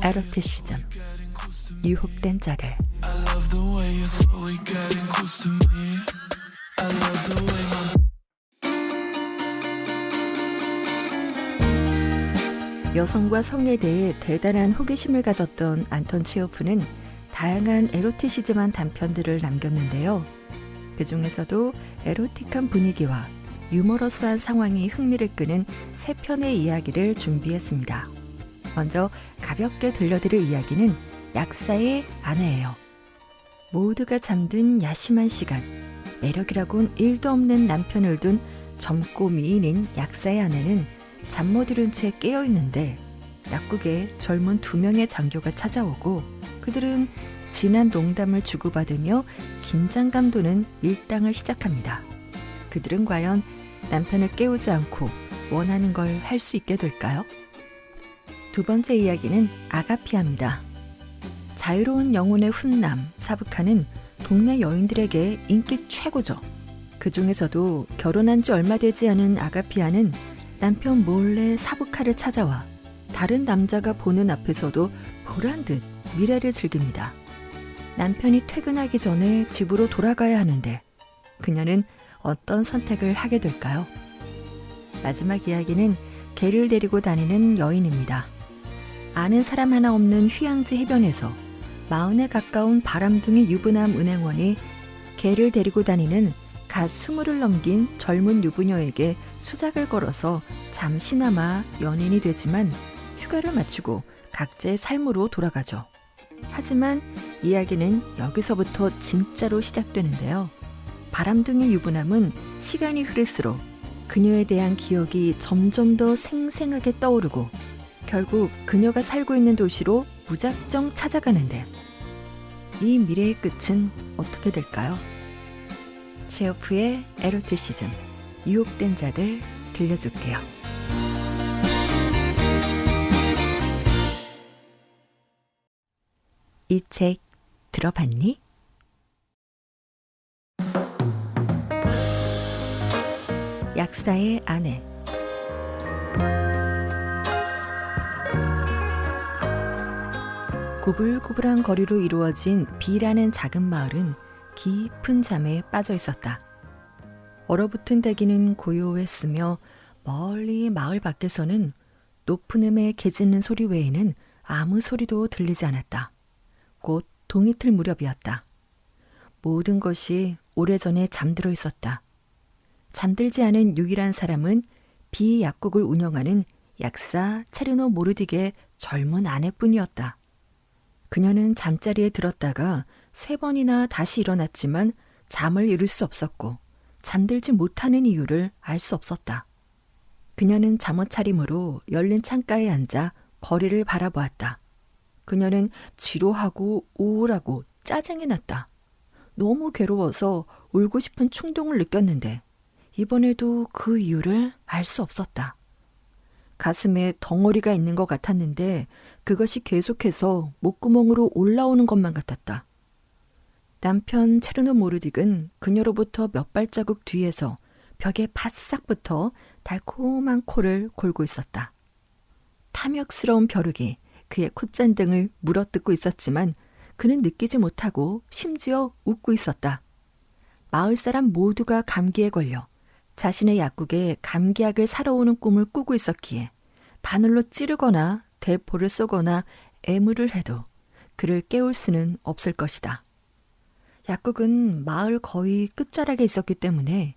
에로티시즘, 유혹된 자들. 여성과 성에 대해 대단한 호기심을 가졌던 안톤 체호프는 다양한 에로티시즘한 단편들을 남겼는데요. 그 중에서도 에로틱한 분위기와 유머러스한 상황이 흥미를 끄는 3편의 이야기를 준비했습니다. 먼저 가볍게 들려드릴 이야기는 약사의 아내예요. 모두가 잠든 야심한 시간, 매력이라곤 1도 없는 남편을 둔 젊고 미인인 약사의 아내는 잠 못 이룬 채 깨어있는데 약국에 젊은 2명의 장교가 찾아오고 그들은 진한 농담을 주고받으며 긴장감 도는 밀당을 시작합니다. 그들은 과연 남편을 깨우지 않고 원하는 걸 할 수 있게 될까요? 두 번째 이야기는 아가피아입니다. 자유로운 영혼의 훈남 사부카는 동네 여인들에게 인기 최고죠. 그 중에서도 결혼한 지 얼마 되지 않은 아가피아는 남편 몰래 사부카를 찾아와 다른 남자가 보는 앞에서도 보란 듯 미래를 즐깁니다. 남편이 퇴근하기 전에 집으로 돌아가야 하는데 그녀는 어떤 선택을 하게 될까요? 마지막 이야기는 개를 데리고 다니는 여인입니다. 아는 사람 하나 없는 휴양지 해변에서 40에 가까운 바람둥이 유부남 은행원이 개를 데리고 다니는 갓 20을 넘긴 젊은 유부녀에게 수작을 걸어서 잠시나마 연인이 되지만 휴가를 마치고 각자의 삶으로 돌아가죠. 하지만 이야기는 여기서부터 진짜로 시작되는데요. 바람둥이 유부남은 시간이 흐를수록 그녀에 대한 기억이 점점 더 생생하게 떠오르고 결국 그녀가 살고 있는 도시로 무작정 찾아가는데 이 미래의 끝은 어떻게 될까요? 체호프의 에로티시즘, 유혹된 자들 들려줄게요. 이 책 들어봤니? 약사의 아내. 구불구불한 거리로 이루어진 B라는 작은 마을은 깊은 잠에 빠져 있었다. 얼어붙은 대기는 고요했으며 멀리 마을 밖에서는 높은 음의 개 짖는 소리 외에는 아무 소리도 들리지 않았다. 곧 동이틀 무렵이었다. 모든 것이 오래전에 잠들어 있었다. 잠들지 않은 유일한 사람은 B 약국을 운영하는 약사 체르노 모르딕의 젊은 아내뿐이었다. 그녀는 잠자리에 들었다가 3번이나 다시 일어났지만 잠을 이룰 수 없었고 잠들지 못하는 이유를 알 수 없었다. 그녀는 잠옷차림으로 열린 창가에 앉아 거리를 바라보았다. 그녀는 지루하고 우울하고 짜증이 났다. 너무 괴로워서 울고 싶은 충동을 느꼈는데 이번에도 그 이유를 알 수 없었다. 가슴에 덩어리가 있는 것 같았는데 그것이 계속해서 목구멍으로 올라오는 것만 같았다. 남편 체르노 모르딕은 그녀로부터 몇 발자국 뒤에서 벽에 바싹 붙어 달콤한 코를 골고 있었다. 탐욕스러운 벼룩이 그의 콧잔등을 물어뜯고 있었지만 그는 느끼지 못하고 심지어 웃고 있었다. 마을 사람 모두가 감기에 걸려 자신의 약국에 감기약을 사러 오는 꿈을 꾸고 있었기에 바늘로 찌르거나 대포를 쏘거나 애무를 해도 그를 깨울 수는 없을 것이다. 약국은 마을 거의 끝자락에 있었기 때문에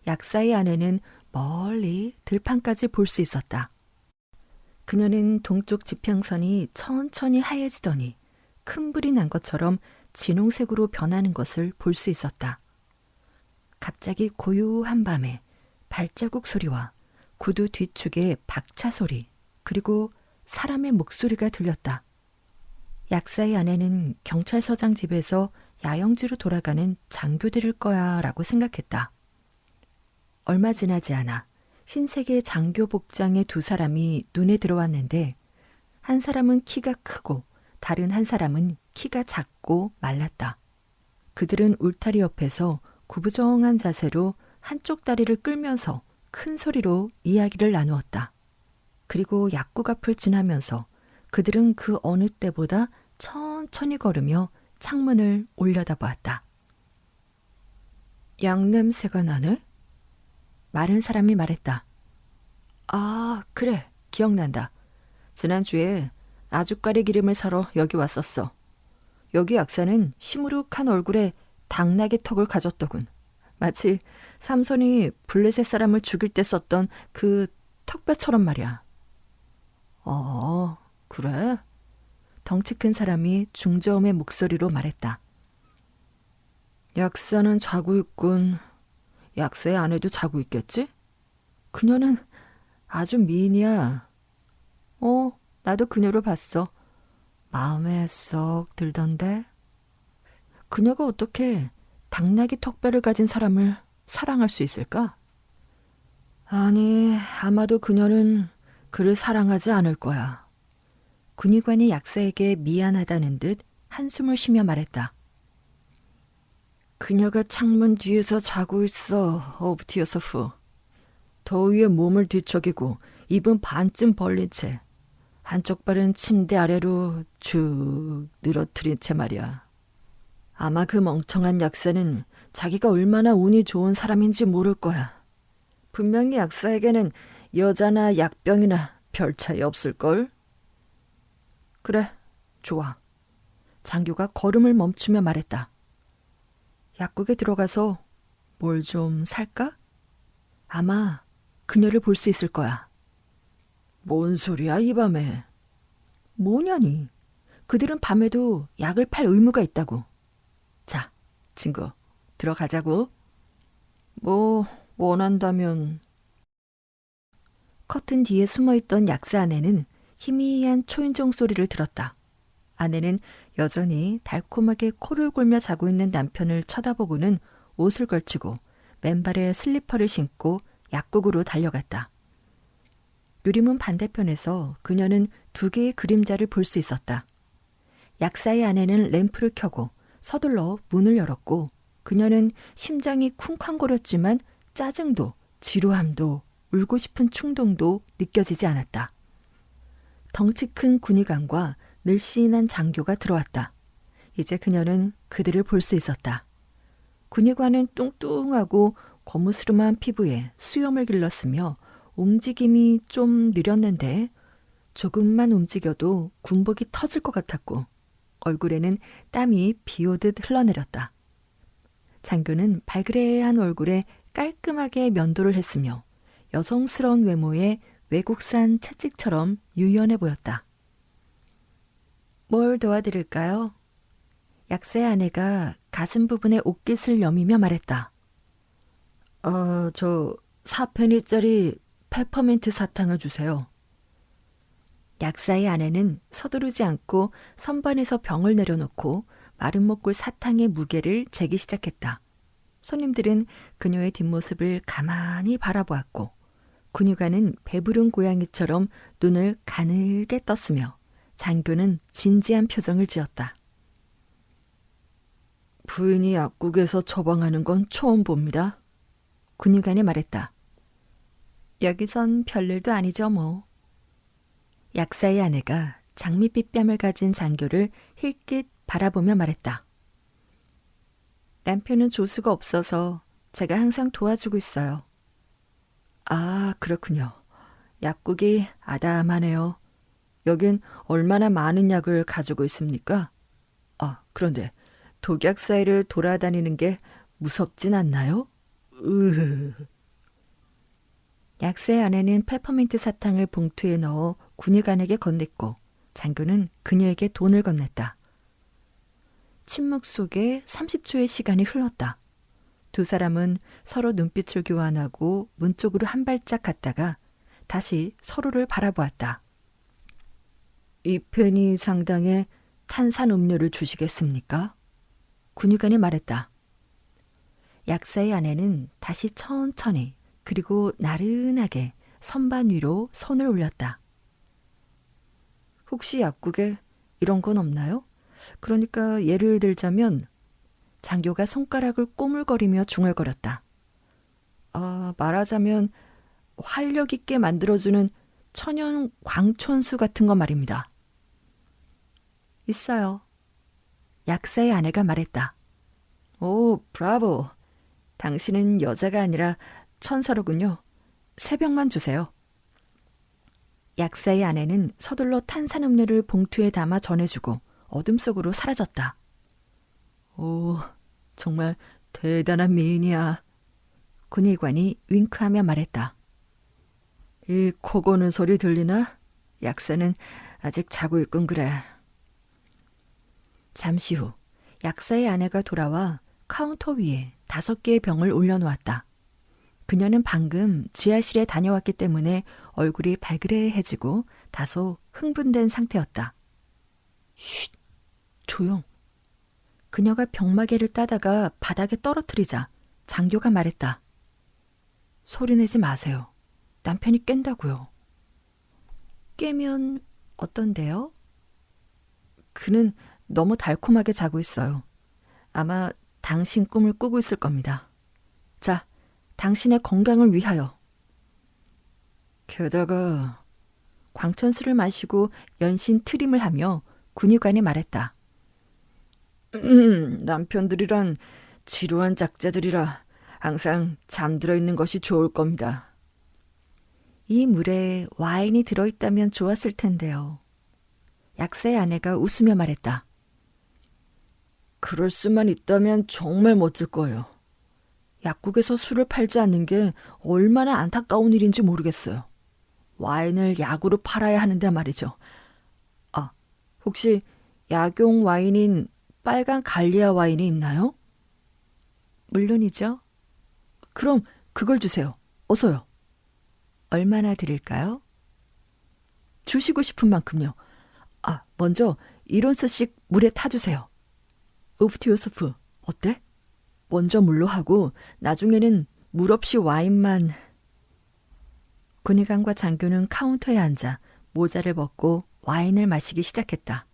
약사의 아내는 멀리 들판까지 볼 수 있었다. 그녀는 동쪽 지평선이 천천히 하얘지더니 큰 불이 난 것처럼 진홍색으로 변하는 것을 볼 수 있었다. 갑자기 고요한 밤에 발자국 소리와 구두 뒤축의 박차 소리, 그리고 사람의 목소리가 들렸다. 약사의 아내는 경찰서장 집에서 야영지로 돌아가는 장교들일 거야 라고 생각했다. 얼마 지나지 않아 흰색의 장교 복장의 2사람이 눈에 들어왔는데 한 사람은 키가 크고 다른 한 사람은 키가 작고 말랐다. 그들은 울타리 옆에서 구부정한 자세로 한쪽 다리를 끌면서 큰 소리로 이야기를 나누었다. 그리고 약국 앞을 지나면서 그들은 그 어느 때보다 천천히 걸으며 창문을 올려다보았다. 약 냄새가 나네? 마른 사람이 말했다. 아, 그래. 기억난다. 지난주에 아주까리 기름을 사러 여기 왔었어. 여기 약사는 시무룩한 얼굴에 당나귀 턱을 가졌더군. 마치 삼손이 블레셋 사람을 죽일 때 썼던 그 턱뼈처럼 말이야. 그래? 덩치 큰 사람이 중저음의 목소리로 말했다. 약사는 자고 있군. 약사의 아내도 자고 있겠지? 그녀는 아주 미인이야. 나도 그녀를 봤어. 마음에 쏙 들던데. 그녀가 어떻게 당나귀 턱뼈를 가진 사람을 사랑할 수 있을까? 아니, 아마도 그녀는 그를 사랑하지 않을 거야. 군의관이 약사에게 미안하다는 듯 한숨을 쉬며 말했다. 그녀가 창문 뒤에서 자고 있어, 오브티어서프. 더위에 몸을 뒤척이고 입은 반쯤 벌린 채 한쪽 발은 침대 아래로 쭉 늘어뜨린 채 말이야. 아마 그 멍청한 약사는 자기가 얼마나 운이 좋은 사람인지 모를 거야. 분명히 약사에게는 여자나 약병이나 별 차이 없을걸? 그래, 좋아. 장교가 걸음을 멈추며 말했다. 약국에 들어가서 뭘 좀 살까? 아마 그녀를 볼 수 있을 거야. 뭔 소리야, 이 밤에. 뭐냐니. 그들은 밤에도 약을 팔 의무가 있다고. 자, 친구, 들어가자고. 뭐, 원한다면. 커튼 뒤에 숨어있던 약사 아내는 희미한 초인종 소리를 들었다. 아내는 여전히 달콤하게 코를 골며 자고 있는 남편을 쳐다보고는 옷을 걸치고 맨발에 슬리퍼를 신고 약국으로 달려갔다. 유리문 반대편에서 그녀는 두 개의 그림자를 볼 수 있었다. 약사의 아내는 램프를 켜고 서둘러 문을 열었고 그녀는 심장이 쿵쾅거렸지만 짜증도 지루함도 울고 싶은 충동도 느껴지지 않았다. 덩치 큰 군의관과 늘씬한 장교가 들어왔다. 이제 그녀는 그들을 볼 수 있었다. 군의관은 뚱뚱하고 거무스름한 피부에 수염을 길렀으며 움직임이 좀 느렸는데 조금만 움직여도 군복이 터질 것 같았고 얼굴에는 땀이 비 오듯 흘러내렸다. 장교는 발그레한 얼굴에 깔끔하게 면도를 했으며 여성스러운 외모에 외국산 채찍처럼 유연해 보였다. 뭘 도와드릴까요? 약사의 아내가 가슴 부분에 옷깃을 여미며 말했다. 저 4페니짜리 페퍼민트 사탕을 주세요. 약사의 아내는 서두르지 않고 선반에서 병을 내려놓고 마른 목골 사탕의 무게를 재기 시작했다. 손님들은 그녀의 뒷모습을 가만히 바라보았고 군의관은 배부른 고양이처럼 눈을 가늘게 떴으며 장교는 진지한 표정을 지었다. 부인이 약국에서 처방하는 건 처음 봅니다. 군의관이 말했다. 여기선 별일도 아니죠 뭐. 약사의 아내가 장밋빛 뺨을 가진 장교를 힐끗 바라보며 말했다. 남편은 조수가 없어서 제가 항상 도와주고 있어요. 아, 그렇군요. 약국이 아담하네요. 여긴 얼마나 많은 약을 가지고 있습니까? 그런데 독약 사이를 돌아다니는 게 무섭진 않나요? 약사의 아내는 페퍼민트 사탕을 봉투에 넣어 군의관에게 건넸고 장교는 그녀에게 돈을 건넸다. 침묵 속에 30초의 시간이 흘렀다. 두 사람은 서로 눈빛을 교환하고 문 쪽으로 한 발짝 갔다가 다시 서로를 바라보았다. 2페니 상당의 탄산 음료를 주시겠습니까? 군의관이 말했다. 약사의 아내는 다시 천천히 그리고 나른하게 선반 위로 손을 올렸다. 혹시 약국에 이런 건 없나요? 그러니까 예를 들자면 장교가 손가락을 꼬물거리며 중얼거렸다. 말하자면 활력 있게 만들어주는 천연 광촌수 같은 거 말입니다. 있어요. 약사의 아내가 말했다. 오, 브라보. 당신은 여자가 아니라 천사로군요. 3병만 주세요. 약사의 아내는 서둘러 탄산음료를 봉투에 담아 전해주고 어둠 속으로 사라졌다. 오, 정말 대단한 미인이야. 군의관이 윙크하며 말했다. 이 코 고는 소리 들리나? 약사는 아직 자고 있군 그래. 잠시 후 약사의 아내가 돌아와 카운터 위에 5개의 병을 올려놓았다. 그녀는 방금 지하실에 다녀왔기 때문에 얼굴이 발그레해지고 다소 흥분된 상태였다. 쉿, 조용. 그녀가 병마개를 따다가 바닥에 떨어뜨리자 장교가 말했다. 소리내지 마세요. 남편이 깬다고요. 깨면 어떤데요? 그는 너무 달콤하게 자고 있어요. 아마 당신 꿈을 꾸고 있을 겁니다. 자, 당신의 건강을 위하여. 게다가 광천수를 마시고 연신 트림을 하며 군의관이 말했다. 남편들이란 지루한 작자들이라 항상 잠들어 있는 것이 좋을 겁니다. 이 물에 와인이 들어있다면 좋았을 텐데요. 약사의 아내가 웃으며 말했다. 그럴 수만 있다면 정말 멋질 거예요. 약국에서 술을 팔지 않는 게 얼마나 안타까운 일인지 모르겠어요. 와인을 약으로 팔아야 하는데 말이죠. 아, 혹시 약용 와인인 빨간 갈리아 와인이 있나요? 물론이죠. 그럼 그걸 주세요. 어서요. 얼마나 드릴까요? 주시고 싶은 만큼요. 아, 먼저 1온스씩 물에 타주세요. 우프티오소프, 어때? 먼저 물로 하고 나중에는 물 없이 와인만. 군의관과 장교는 카운터에 앉아 모자를 벗고 와인을 마시기 시작했다.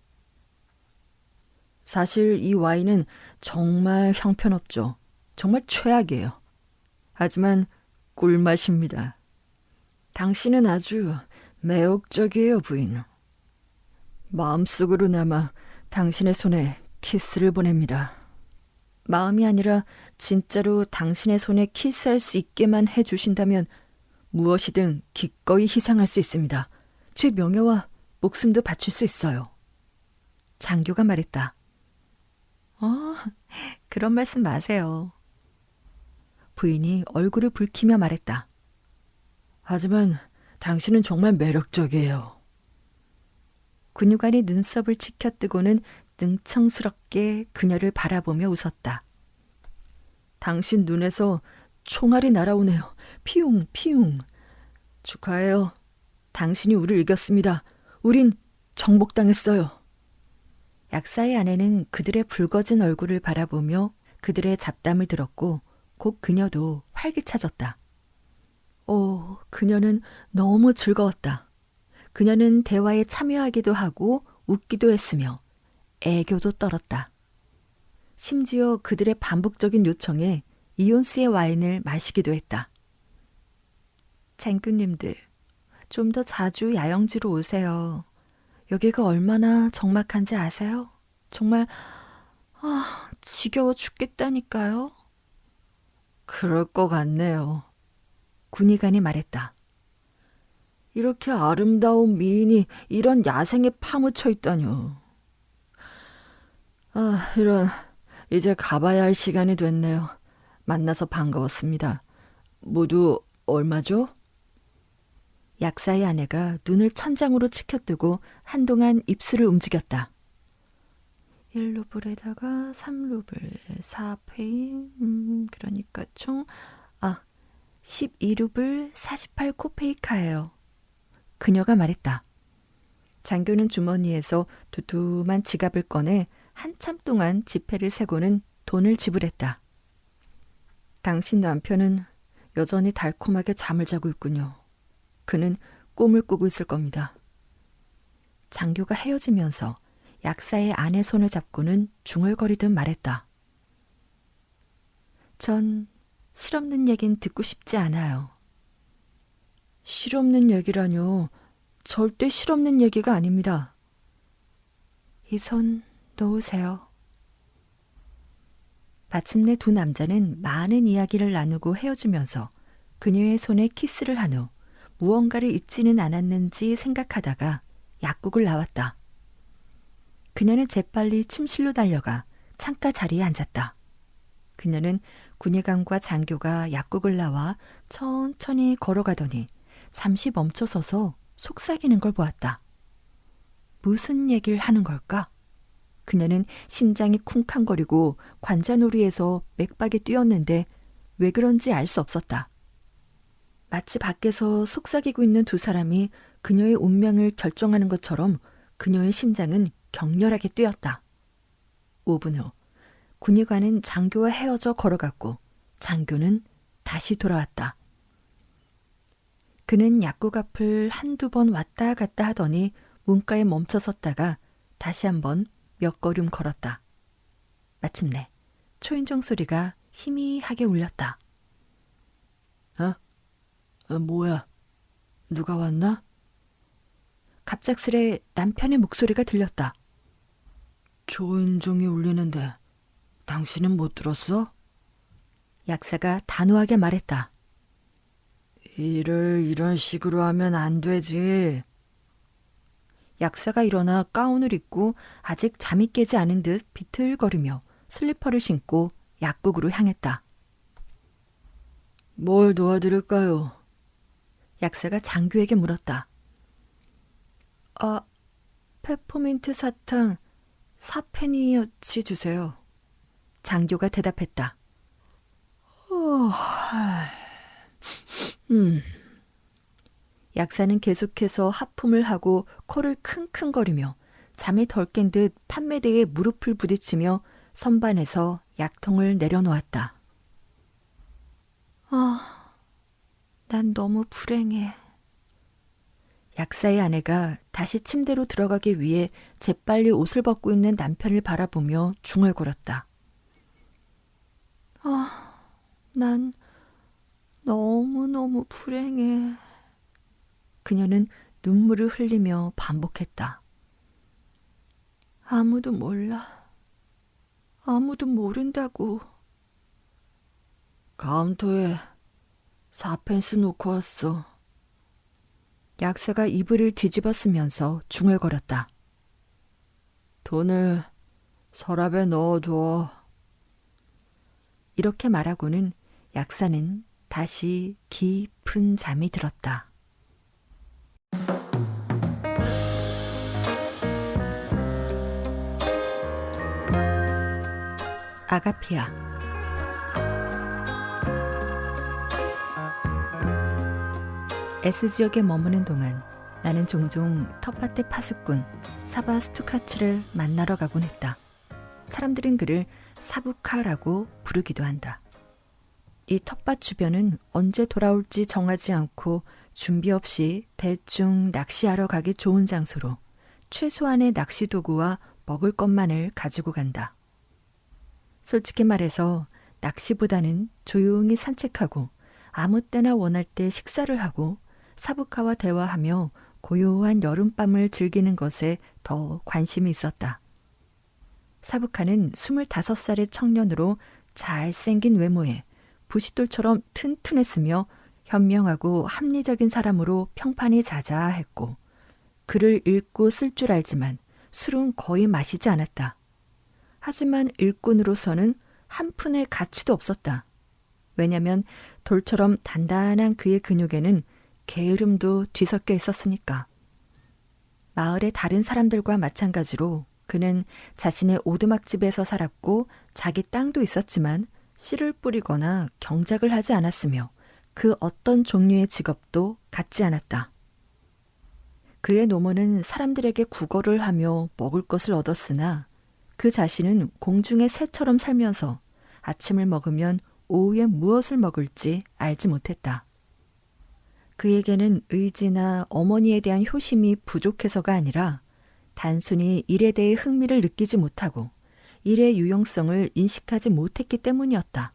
사실 이 와인은 정말 형편없죠. 정말 최악이에요. 하지만 꿀맛입니다. 당신은 아주 매혹적이에요, 부인. 마음속으로나마 당신의 손에 키스를 보냅니다. 마음이 아니라 진짜로 당신의 손에 키스할 수 있게만 해주신다면 무엇이든 기꺼이 희생할 수 있습니다. 제 명예와 목숨도 바칠 수 있어요. 장교가 말했다. 그런 말씀 마세요. 부인이 얼굴을 붉히며 말했다. 하지만 당신은 정말 매력적이에요. 군의관이 눈썹을 치켜뜨고는 능청스럽게 그녀를 바라보며 웃었다. 당신 눈에서 총알이 날아오네요. 피웅, 피웅. 축하해요. 당신이 우리를 이겼습니다. 우린 정복당했어요. 약사의 아내는 그들의 붉어진 얼굴을 바라보며 그들의 잡담을 들었고 곧 그녀도 활기차졌다. 그녀는 너무 즐거웠다. 그녀는 대화에 참여하기도 하고 웃기도 했으며 애교도 떨었다. 심지어 그들의 반복적인 요청에 이온스의 와인을 마시기도 했다. 장교님들, 좀 더 자주 야영지로 오세요. 여기가 얼마나 적막한지 아세요? 정말 지겨워 죽겠다니까요. 그럴 것 같네요. 군의관이 말했다. 이렇게 아름다운 미인이 이런 야생에 파묻혀 있다뇨. 이런, 이제 가봐야 할 시간이 됐네요. 만나서 반가웠습니다. 모두 얼마죠? 약사의 아내가 눈을 천장으로 치켜뜨고 한동안 입술을 움직였다. 1루블에다가 3루블, 4페인, 그러니까 총 12루블 48코페이카예요. 그녀가 말했다. 장교는 주머니에서 두툼한 지갑을 꺼내 한참 동안 지폐를 세고는 돈을 지불했다. 당신 남편은 여전히 달콤하게 잠을 자고 있군요. 그는 꿈을 꾸고 있을 겁니다. 장교가 헤어지면서 약사의 아내 손을 잡고는 중얼거리듯 말했다. 전 실없는 얘긴 듣고 싶지 않아요. 실없는 얘기라뇨. 절대 실없는 얘기가 아닙니다. 이 손 놓으세요. 마침내 두 남자는 많은 이야기를 나누고 헤어지면서 그녀의 손에 키스를 한 후 무언가를 잊지는 않았는지 생각하다가 약국을 나왔다. 그녀는 재빨리 침실로 달려가 창가 자리에 앉았다. 그녀는 군의관과 장교가 약국을 나와 천천히 걸어가더니 잠시 멈춰서서 속삭이는 걸 보았다. 무슨 얘기를 하는 걸까? 그녀는 심장이 쿵쾅거리고 관자놀이에서 맥박이 뛰었는데 왜 그런지 알 수 없었다. 마치 밖에서 속삭이고 있는 두 사람이 그녀의 운명을 결정하는 것처럼 그녀의 심장은 격렬하게 뛰었다. 5분 후 군의관은 장교와 헤어져 걸어갔고 장교는 다시 돌아왔다. 그는 약국 앞을 한두 번 왔다 갔다 하더니 문가에 멈춰섰다가 다시 한번 몇 걸음 걸었다. 마침내 초인종 소리가 희미하게 울렸다. 뭐야? 누가 왔나? 갑작스레 남편의 목소리가 들렸다. 초인종이 울리는데 당신은 못 들었어? 약사가 단호하게 말했다. 일을 이런 식으로 하면 안 되지. 약사가 일어나 가운을 입고 아직 잠이 깨지 않은 듯 비틀거리며 슬리퍼를 신고 약국으로 향했다. 뭘 도와드릴까요? 약사가 장교에게 물었다. 페퍼민트 사탕 4페니어치 주세요. 장교가 대답했다. 약사는 계속해서 하품을 하고 코를 킁킁거리며 잠이 덜 깬 듯 판매대에 무릎을 부딪히며 선반에서 약통을 내려놓았다. 난 너무 불행해. 약사의 아내가 다시 침대로 들어가기 위해 재빨리 옷을 벗고 있는 남편을 바라보며 중얼거렸다. 난 너무너무 불행해. 그녀는 눈물을 흘리며 반복했다. 아무도 몰라. 아무도 모른다고. 카운터에 4펜스 놓고 왔어. 약사가 이불을 뒤집어 쓰면서 중얼거렸다. 돈을 서랍에 넣어둬. 이렇게 말하고는 약사는 다시 깊은 잠이 들었다. 아가피아. S지역에 머무는 동안 나는 종종 텃밭의 파수꾼 사바 스투카츠를 만나러 가곤 했다. 사람들은 그를 사부카라고 부르기도 한다. 이 텃밭 주변은 언제 돌아올지 정하지 않고 준비 없이 대충 낚시하러 가기 좋은 장소로 최소한의 낚시 도구와 먹을 것만을 가지고 간다. 솔직히 말해서 낚시보다는 조용히 산책하고 아무 때나 원할 때 식사를 하고 사부카와 대화하며 고요한 여름밤을 즐기는 것에 더 관심이 있었다. 사부카는 25살의 청년으로 잘생긴 외모에 부싯돌처럼 튼튼했으며 현명하고 합리적인 사람으로 평판이 자자했고 글을 읽고 쓸 줄 알지만 술은 거의 마시지 않았다. 하지만 일꾼으로서는 한 푼의 가치도 없었다. 왜냐면 돌처럼 단단한 그의 근육에는 게으름도 뒤섞여 있었으니까. 마을의 다른 사람들과 마찬가지로 그는 자신의 오두막집에서 살았고 자기 땅도 있었지만 씨를 뿌리거나 경작을 하지 않았으며 그 어떤 종류의 직업도 갖지 않았다. 그의 노모는 사람들에게 구걸을 하며 먹을 것을 얻었으나 그 자신은 공중의 새처럼 살면서 아침을 먹으면 오후에 무엇을 먹을지 알지 못했다. 그에게는 의지나 어머니에 대한 효심이 부족해서가 아니라 단순히 일에 대해 흥미를 느끼지 못하고 일의 유용성을 인식하지 못했기 때문이었다.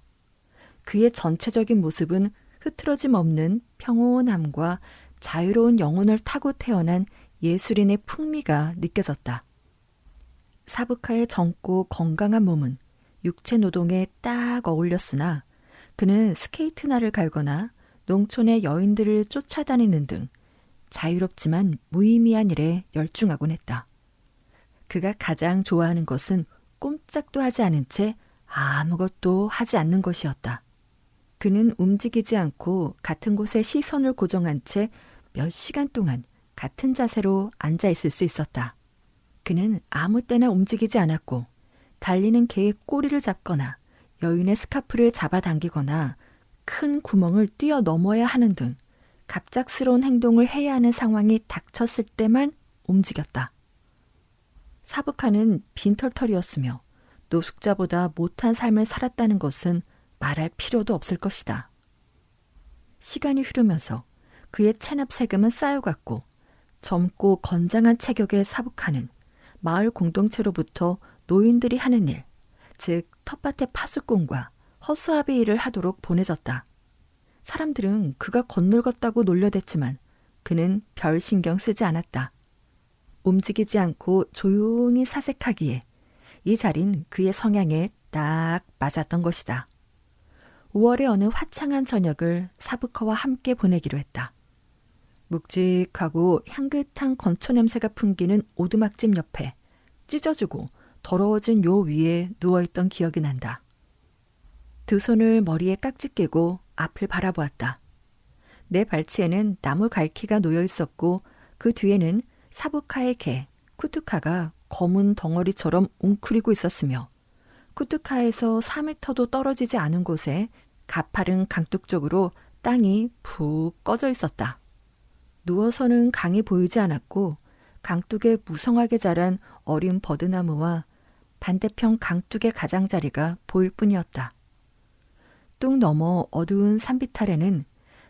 그의 전체적인 모습은 흐트러짐 없는 평온함과 자유로운 영혼을 타고 태어난 예술인의 풍미가 느껴졌다. 사부카의 젊고 건강한 몸은 육체 노동에 딱 어울렸으나 그는 스케이트날을 갈거나 농촌의 여인들을 쫓아다니는 등 자유롭지만 무의미한 일에 열중하곤 했다. 그가 가장 좋아하는 것은 꼼짝도 하지 않은 채 아무것도 하지 않는 것이었다. 그는 움직이지 않고 같은 곳에 시선을 고정한 채 몇 시간 동안 같은 자세로 앉아 있을 수 있었다. 그는 아무 때나 움직이지 않았고 달리는 개의 꼬리를 잡거나 여인의 스카프를 잡아당기거나 큰 구멍을 뛰어넘어야 하는 등 갑작스러운 행동을 해야 하는 상황이 닥쳤을 때만 움직였다. 사부카는 빈털털이었으며 노숙자보다 못한 삶을 살았다는 것은 말할 필요도 없을 것이다. 시간이 흐르면서 그의 체납 세금은 쌓여갔고 젊고 건장한 체격의 사부카는 마을 공동체로부터 노인들이 하는 일, 즉 텃밭의 파수꾼과 허수아비 일을 하도록 보내졌다. 사람들은 그가 건늙었다고 놀려댔지만 그는 별 신경 쓰지 않았다. 움직이지 않고 조용히 사색하기에 이 자리는 그의 성향에 딱 맞았던 것이다. 5월의 어느 화창한 저녁을 사부카와 함께 보내기로 했다. 묵직하고 향긋한 건초 냄새가 풍기는 오두막집 옆에 찢어지고 더러워진 요 위에 누워있던 기억이 난다. 두 손을 머리에 깍지 끼고 앞을 바라보았다. 내 발치에는 나무 갈퀴가 놓여 있었고 그 뒤에는 사부카의 개, 쿠투카가 검은 덩어리처럼 웅크리고 있었으며 쿠투카에서 4m도 떨어지지 않은 곳에 가파른 강둑 쪽으로 땅이 푹 꺼져 있었다. 누워서는 강이 보이지 않았고 강둑에 무성하게 자란 어린 버드나무와 반대편 강둑의 가장자리가 보일 뿐이었다. 뚝 넘어 어두운 산비탈에는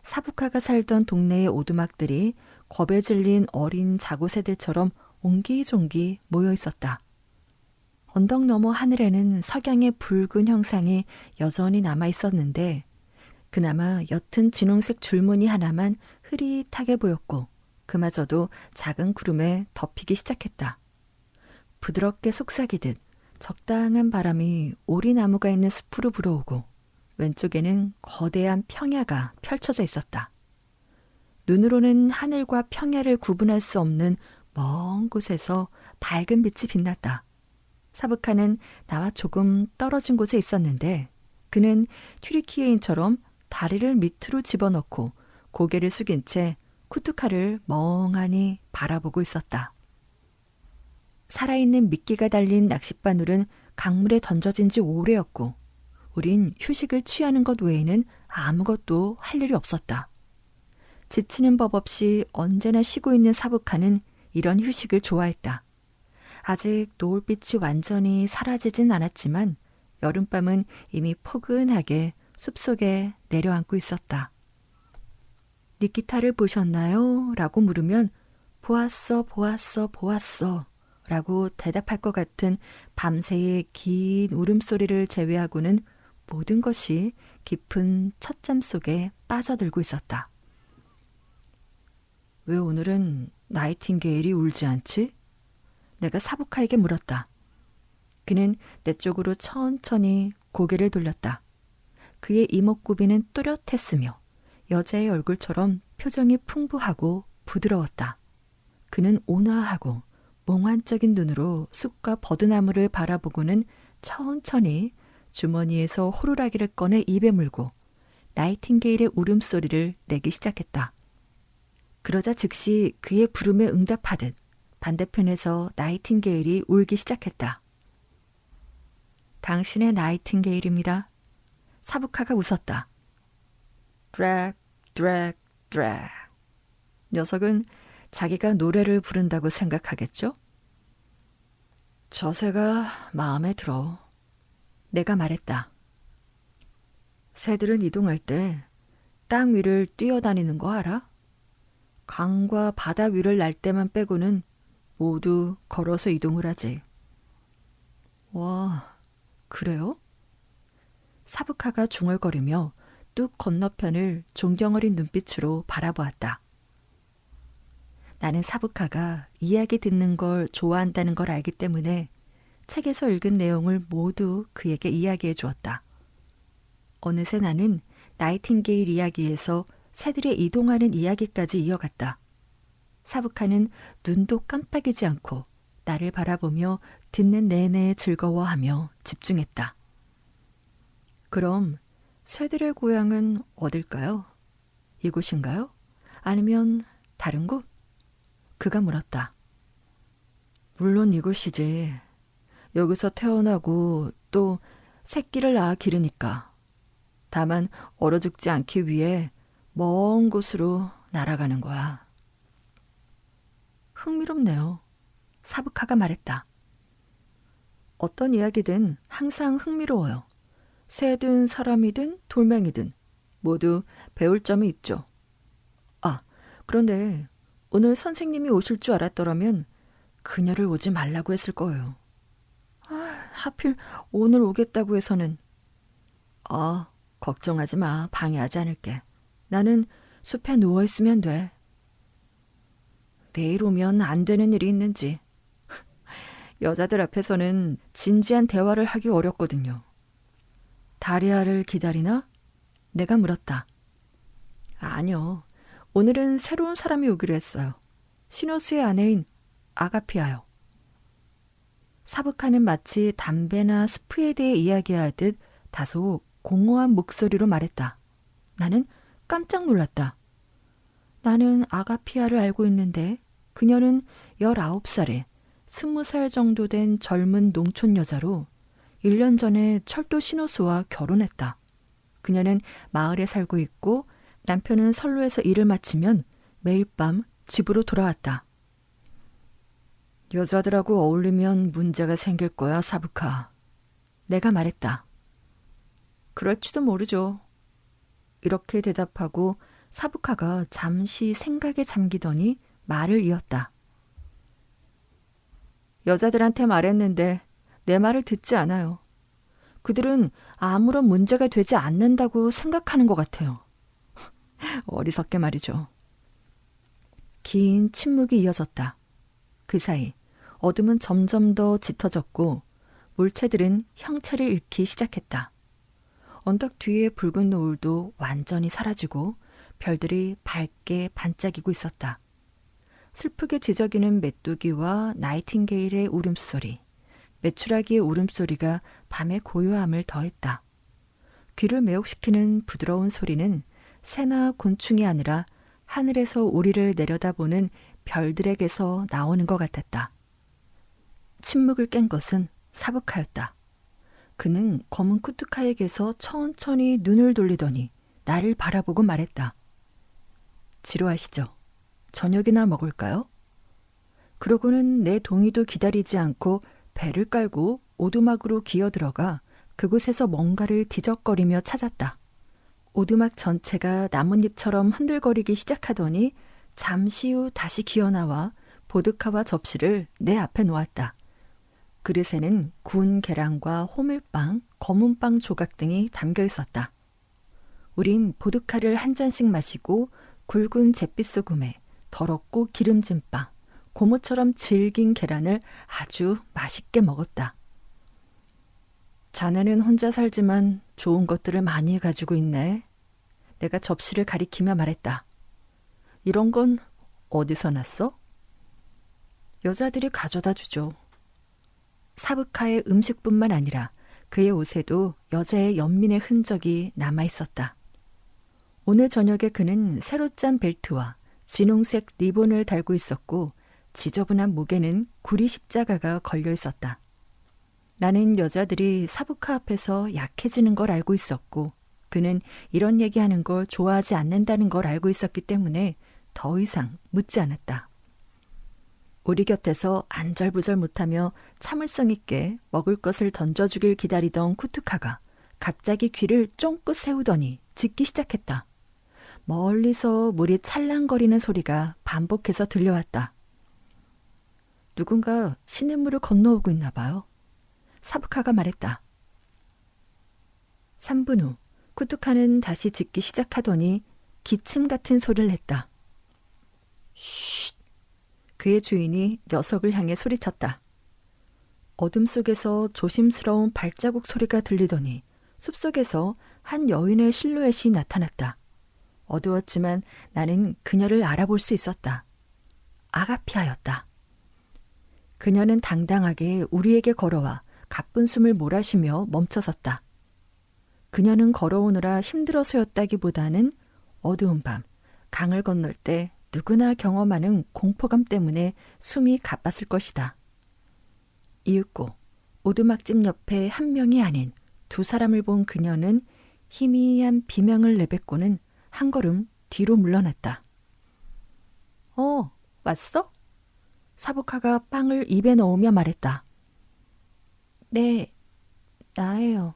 사부카가 살던 동네의 오두막들이 겁에 질린 어린 자고새들처럼 옹기종기 모여 있었다. 언덕 너머 하늘에는 석양의 붉은 형상이 여전히 남아 있었는데 그나마 옅은 진홍색 줄무늬 하나만 흐릿하게 보였고 그마저도 작은 구름에 덮이기 시작했다. 부드럽게 속삭이듯 적당한 바람이 오리나무가 있는 숲으로 불어오고 왼쪽에는 거대한 평야가 펼쳐져 있었다. 눈으로는 하늘과 평야를 구분할 수 없는 먼 곳에서 밝은 빛이 빛났다. 사부카는 나와 조금 떨어진 곳에 있었는데 그는 튀르키예인처럼 다리를 밑으로 집어넣고 고개를 숙인 채 쿠투카를 멍하니 바라보고 있었다. 살아있는 미끼가 달린 낚싯바늘은 강물에 던져진 지 오래였고 우린 휴식을 취하는 것 외에는 아무것도 할 일이 없었다. 지치는 법 없이 언제나 쉬고 있는 사부카는 이런 휴식을 좋아했다. 아직 노을빛이 완전히 사라지진 않았지만 여름밤은 이미 포근하게 숲속에 내려앉고 있었다. 니키타를 보셨나요? 라고 물으면 보았어 라고 대답할 것 같은 밤새의 긴 울음소리를 제외하고는 모든 것이 깊은 첫잠 속에 빠져들고 있었다. 왜 오늘은 나이팅게일이 울지 않지? 내가 사부카에게 물었다. 그는 내 쪽으로 천천히 고개를 돌렸다. 그의 이목구비는 또렷했으며 여자의 얼굴처럼 표정이 풍부하고 부드러웠다. 그는 온화하고 몽환적인 눈으로 숲과 버드나무를 바라보고는 천천히 주머니에서 호루라기를 꺼내 입에 물고 나이팅게일의 울음소리를 내기 시작했다. 그러자 즉시 그의 부름에 응답하듯 반대편에서 나이팅게일이 울기 시작했다. 당신의 나이팅게일입니다. 사부카가 웃었다. 드랙. 녀석은 자기가 노래를 부른다고 생각하겠죠? 저 새가 마음에 들어. 내가 말했다. 새들은 이동할 때 땅 위를 뛰어다니는 거 알아? 강과 바다 위를 날 때만 빼고는 모두 걸어서 이동을 하지. 와, 그래요? 사부카가 중얼거리며 뚝 건너편을 존경 어린 눈빛으로 바라보았다. 나는 사부카가 이야기 듣는 걸 좋아한다는 걸 알기 때문에 책에서 읽은 내용을 모두 그에게 이야기해 주었다. 어느새 나는 나이팅게일 이야기에서 새들의 이동하는 이야기까지 이어갔다. 사부카는 눈도 깜빡이지 않고 나를 바라보며 듣는 내내 즐거워하며 집중했다. 그럼 새들의 고향은 어딜까요? 이곳인가요? 아니면 다른 곳? 그가 물었다. 물론 이곳이지. 여기서 태어나고 또 새끼를 낳아 기르니까. 다만 얼어 죽지 않기 위해 먼 곳으로 날아가는 거야. 흥미롭네요. 사부카가 말했다. 어떤 이야기든 항상 흥미로워요. 새든 사람이든 돌멩이든 모두 배울 점이 있죠. 아, 그런데 오늘 선생님이 오실 줄 알았더라면 그녀를 오지 말라고 했을 거예요. 하필 오늘 오겠다고 해서는. 걱정하지 마. 방해하지 않을게. 나는 숲에 누워있으면 돼. 내일 오면 안 되는 일이 있는지. 여자들 앞에서는 진지한 대화를 하기 어렵거든요. 다리아를 기다리나? 내가 물었다. 아니요. 오늘은 새로운 사람이 오기로 했어요. 시노스의 아내인 아가피아요. 사부카는 마치 담배나 스프에 대해 이야기하듯 다소 공허한 목소리로 말했다. 나는 깜짝 놀랐다. 나는 아가피아를 알고 있는데 그녀는 19살에 20살 정도 된 젊은 농촌 여자로 1년 전에 철도 신호수와 결혼했다. 그녀는 마을에 살고 있고 남편은 선로에서 일을 마치면 매일 밤 집으로 돌아왔다. 여자들하고 어울리면 문제가 생길 거야, 사부카. 내가 말했다. 그럴지도 모르죠. 이렇게 대답하고 사부카가 잠시 생각에 잠기더니 말을 이었다. 여자들한테 말했는데 내 말을 듣지 않아요. 그들은 아무런 문제가 되지 않는다고 생각하는 것 같아요. 어리석게 말이죠. 긴 침묵이 이어졌다. 그 사이 어둠은 점점 더 짙어졌고 물체들은 형체를 잃기 시작했다. 언덕 뒤의 붉은 노을도 완전히 사라지고 별들이 밝게 반짝이고 있었다. 슬프게 지저귀는 메뚜기와 나이팅게일의 울음소리, 메추라기의 울음소리가 밤의 고요함을 더했다. 귀를 매혹시키는 부드러운 소리는 새나 곤충이 아니라 하늘에서 우리를 내려다보는 별들에게서 나오는 것 같았다. 침묵을 깬 것은 사부카였다. 그는 검은 쿠투카에게서 천천히 눈을 돌리더니 나를 바라보고 말했다. 지루하시죠? 저녁이나 먹을까요? 그러고는 내 동의도 기다리지 않고 배를 깔고 오두막으로 기어들어가 그곳에서 뭔가를 뒤적거리며 찾았다. 오두막 전체가 나뭇잎처럼 흔들거리기 시작하더니 잠시 후 다시 기어나와 보드카와 접시를 내 앞에 놓았다. 그릇에는 구운 계란과 호밀빵, 검은빵 조각 등이 담겨 있었다. 우린 보드카를 한 잔씩 마시고 굵은 잿빛 소금에 더럽고 기름진 빵, 고무처럼 질긴 계란을 아주 맛있게 먹었다. 자네는 혼자 살지만 좋은 것들을 많이 가지고 있네. 내가 접시를 가리키며 말했다. 이런 건 어디서 났어? 여자들이 가져다 주죠. 사부카의 음식뿐만 아니라 그의 옷에도 여자의 연민의 흔적이 남아 있었다. 오늘 저녁에 그는 새로 짠 벨트와 진홍색 리본을 달고 있었고 지저분한 목에는 구리 십자가가 걸려 있었다. 나는 여자들이 사부카 앞에서 약해지는 걸 알고 있었고 그는 이런 얘기하는 걸 좋아하지 않는다는 걸 알고 있었기 때문에 더 이상 묻지 않았다. 우리 곁에서 안절부절 못하며 참을성 있게 먹을 것을 던져주길 기다리던 쿠투카가 갑자기 귀를 쫑긋 세우더니 짖기 시작했다. 멀리서 물이 찰랑거리는 소리가 반복해서 들려왔다. 누군가 시냇물을 건너오고 있나 봐요. 사부카가 말했다. 3분 후 쿠투카는 다시 짖기 시작하더니 기침 같은 소리를 냈다. 쉿! 그의 주인이 녀석을 향해 소리쳤다. 어둠 속에서 조심스러운 발자국 소리가 들리더니 숲속에서 한 여인의 실루엣이 나타났다. 어두웠지만 나는 그녀를 알아볼 수 있었다. 아가피아였다. 그녀는 당당하게 우리에게 걸어와 가쁜 숨을 몰아쉬며 멈춰섰다. 그녀는 걸어오느라 힘들어서였다기보다는 어두운 밤, 강을 건널 때 누구나 경험하는 공포감 때문에 숨이 가빴을 것이다. 이윽고 오두막집 옆에 한 명이 아닌 두 사람을 본 그녀는 희미한 비명을 내뱉고는 한 걸음 뒤로 물러났다. 왔어? 사부카가 빵을 입에 넣으며 말했다. 네, 나예요.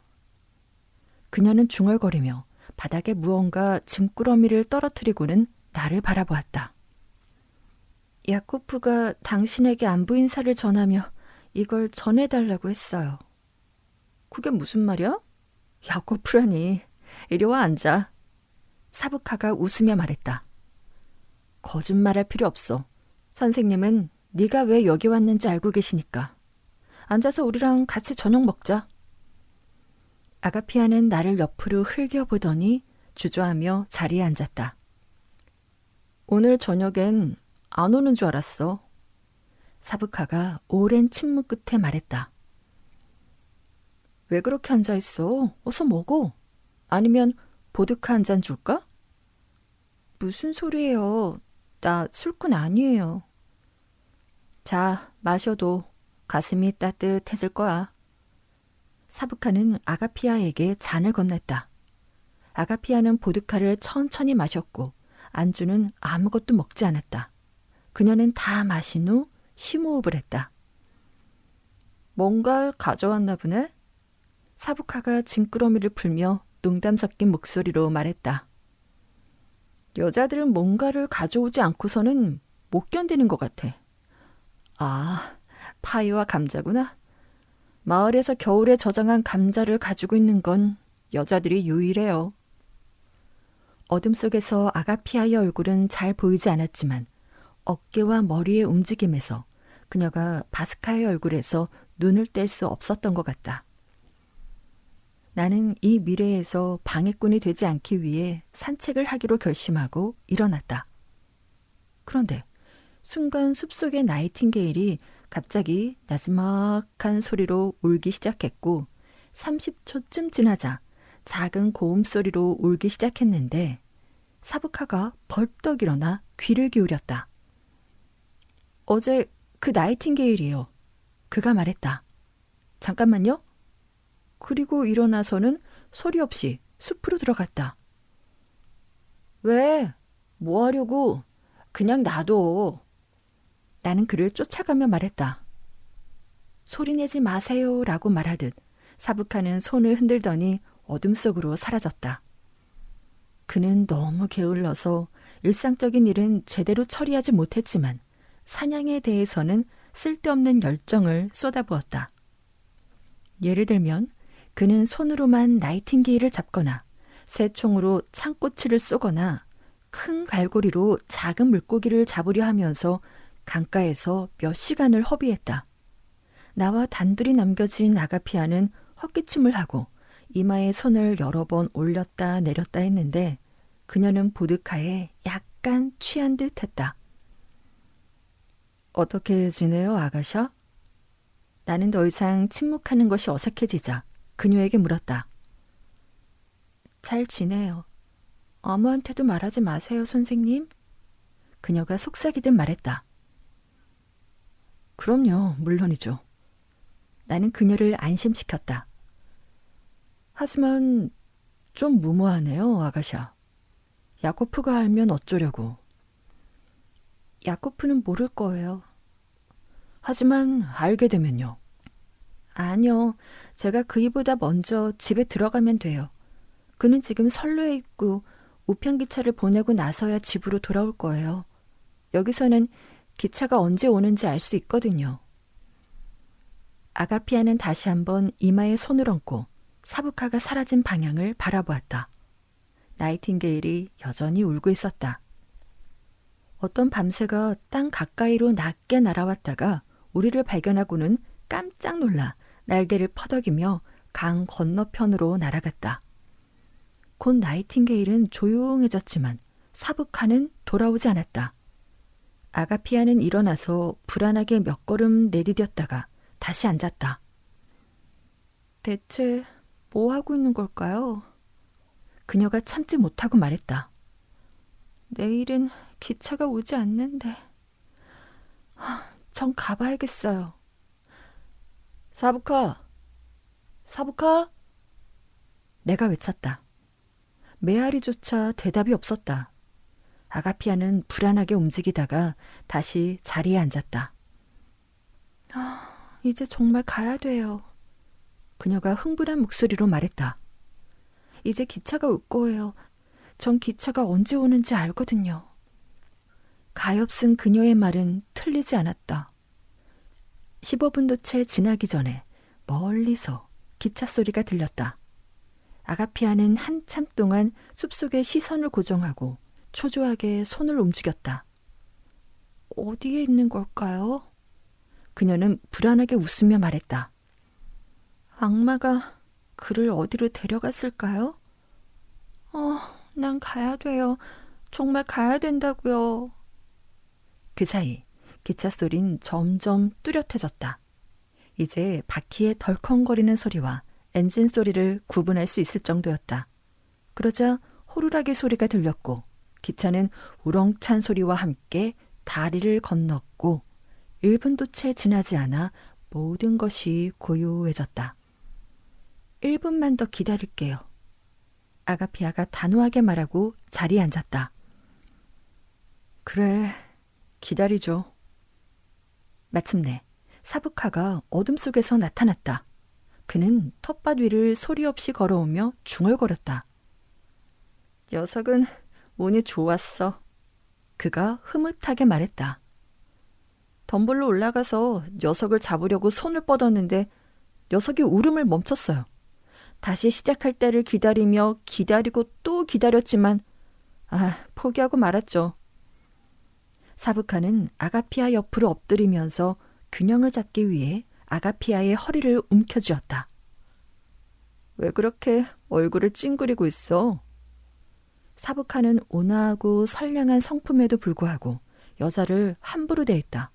그녀는 중얼거리며 바닥에 무언가 짐꾸러미를 떨어뜨리고는 나를 바라보았다. 야코프가 당신에게 안부 인사를 전하며 이걸 전해달라고 했어요. 그게 무슨 말이야? 야코프라니. 이리 와 앉아. 사부카가 웃으며 말했다. 거짓말할 필요 없어. 선생님은 네가 왜 여기 왔는지 알고 계시니까. 앉아서 우리랑 같이 저녁 먹자. 아가피아는 나를 옆으로 흘겨보더니 주저하며 자리에 앉았다. 오늘 저녁엔 안 오는 줄 알았어. 사부카가 오랜 침묵 끝에 말했다. 왜 그렇게 앉아있어? 어서 먹어. 아니면 보드카 한 잔 줄까? 무슨 소리예요. 나 술꾼 아니에요. 자, 마셔도 가슴이 따뜻해질 거야. 사부카는 아가피아에게 잔을 건넸다. 아가피아는 보드카를 천천히 마셨고 안주는 아무것도 먹지 않았다. 그녀는 다 마신 후 심호흡을 했다. 뭔가를 가져왔나 보네? 사부카가 짐꾸러미를 풀며 농담 섞인 목소리로 말했다. 여자들은 뭔가를 가져오지 않고서는 못 견디는 것 같아. 아, 파이와 감자구나. 마을에서 겨울에 저장한 감자를 가지고 있는 건 여자들이 유일해요. 어둠 속에서 아가피아의 얼굴은 잘 보이지 않았지만 어깨와 머리의 움직임에서 그녀가 바스카의 얼굴에서 눈을 뗄 수 없었던 것 같다. 나는 이 미래에서 방해꾼이 되지 않기 위해 산책을 하기로 결심하고 일어났다. 그런데 순간 숲속의 나이팅게일이 갑자기 나지막한 소리로 울기 시작했고 30초쯤 지나자 작은 고음 소리로 울기 시작했는데 사부카가 벌떡 일어나 귀를 기울였다. 어제 그 나이팅게일이요. 그가 말했다. 잠깐만요. 그리고 일어나서는 소리 없이 숲으로 들어갔다. 왜? 뭐 하려고? 그냥 놔둬. 나는 그를 쫓아가며 말했다. 소리내지 마세요 라고 말하듯 사부카는 손을 흔들더니 어둠 속으로 사라졌다. 그는 너무 게을러서 일상적인 일은 제대로 처리하지 못했지만 사냥에 대해서는 쓸데없는 열정을 쏟아부었다. 예를 들면 그는 손으로만 나이팅게일을 잡거나 새총으로 창꼬치를 쏘거나 큰 갈고리로 작은 물고기를 잡으려 하면서 강가에서 몇 시간을 허비했다. 나와 단둘이 남겨진 아가피아는 헛기침을 하고 이마에 손을 여러 번 올렸다 내렸다 했는데 그녀는 보드카에 약간 취한 듯 했다. 어떻게 지내요, 아가샤? 나는 더 이상 침묵하는 것이 어색해지자 그녀에게 물었다. 잘 지내요. 아무한테도 말하지 마세요, 선생님. 그녀가 속삭이듯 말했다. 그럼요, 물론이죠. 나는 그녀를 안심시켰다. 하지만 좀 무모하네요, 아가샤. 야코프가 알면 어쩌려고. 야코프는 모를 거예요. 하지만 알게 되면요. 아니요, 제가 그이보다 먼저 집에 들어가면 돼요. 그는 지금 선로에 있고 우편기차를 보내고 나서야 집으로 돌아올 거예요. 여기서는 기차가 언제 오는지 알 수 있거든요. 아가피아는 다시 한번 이마에 손을 얹고 사부카가 사라진 방향을 바라보았다. 나이팅게일이 여전히 울고 있었다. 어떤 밤새가 땅 가까이로 낮게 날아왔다가 우리를 발견하고는 깜짝 놀라 날개를 퍼덕이며 강 건너편으로 날아갔다. 곧 나이팅게일은 조용해졌지만 사부카는 돌아오지 않았다. 아가피아는 일어나서 불안하게 몇 걸음 내디뎠다가 다시 앉았다. 대체 뭐 하고 있는 걸까요? 그녀가 참지 못하고 말했다. 내일은 기차가 오지 않는데. 전 가봐야겠어요. 사부카! 사부카! 내가 외쳤다. 메아리조차 대답이 없었다. 아가피아는 불안하게 움직이다가 다시 자리에 앉았다. 이제 정말 가야 돼요. 그녀가 흥분한 목소리로 말했다. 이제 기차가 올 거예요. 전 기차가 언제 오는지 알거든요. 가엾은 그녀의 말은 틀리지 않았다. 15분도 채 지나기 전에 멀리서 기차 소리가 들렸다. 아가피아는 한참 동안 숲속에 시선을 고정하고 초조하게 손을 움직였다. 어디에 있는 걸까요? 그녀는 불안하게 웃으며 말했다. 악마가 그를 어디로 데려갔을까요? 난 가야 돼요. 정말 가야 된다고요. 그 사이 기차 소린 점점 뚜렷해졌다. 이제 바퀴의 덜컹거리는 소리와 엔진 소리를 구분할 수 있을 정도였다. 그러자 호루라기 소리가 들렸고 기차는 우렁찬 소리와 함께 다리를 건넜고 1분도 채 지나지 않아 모든 것이 고요해졌다. 1분만 더 기다릴게요. 아가피아가 단호하게 말하고 자리에 앉았다. 그래, 기다리죠. 마침내 사부카가 어둠 속에서 나타났다. 그는 텃밭 위를 소리 없이 걸어오며 중얼거렸다. 녀석은 운이 좋았어. 그가 흐뭇하게 말했다. 덤불로 올라가서 녀석을 잡으려고 손을 뻗었는데 녀석이 울음을 멈췄어요. 다시 시작할 때를 기다리며 기다리고 또 기다렸지만 포기하고 말았죠. 사부카는 아가피아 옆으로 엎드리면서 균형을 잡기 위해 아가피아의 허리를 움켜쥐었다. 왜 그렇게 얼굴을 찡그리고 있어? 사부카는 온화하고 선량한 성품에도 불구하고 여자를 함부로 대했다.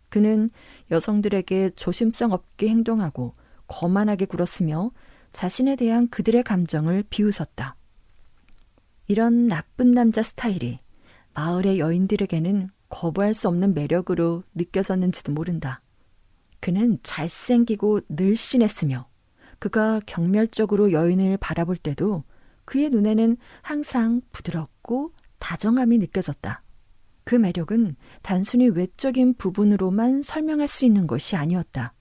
그는 여성들에게 조심성 없게 행동하고 거만하게 굴었으며 자신에 대한 그들의 감정을 비웃었다. 이런 나쁜 남자 스타일이 마을의 여인들에게는 거부할 수 없는 매력으로 느껴졌는지도 모른다. 그는 잘생기고 늘씬했으며 그가 경멸적으로 여인을 바라볼 때도 그의 눈에는 항상 부드럽고 다정함이 느껴졌다. 그 매력은 단순히 외적인 부분으로만 설명할 수 있는 것이 아니었다.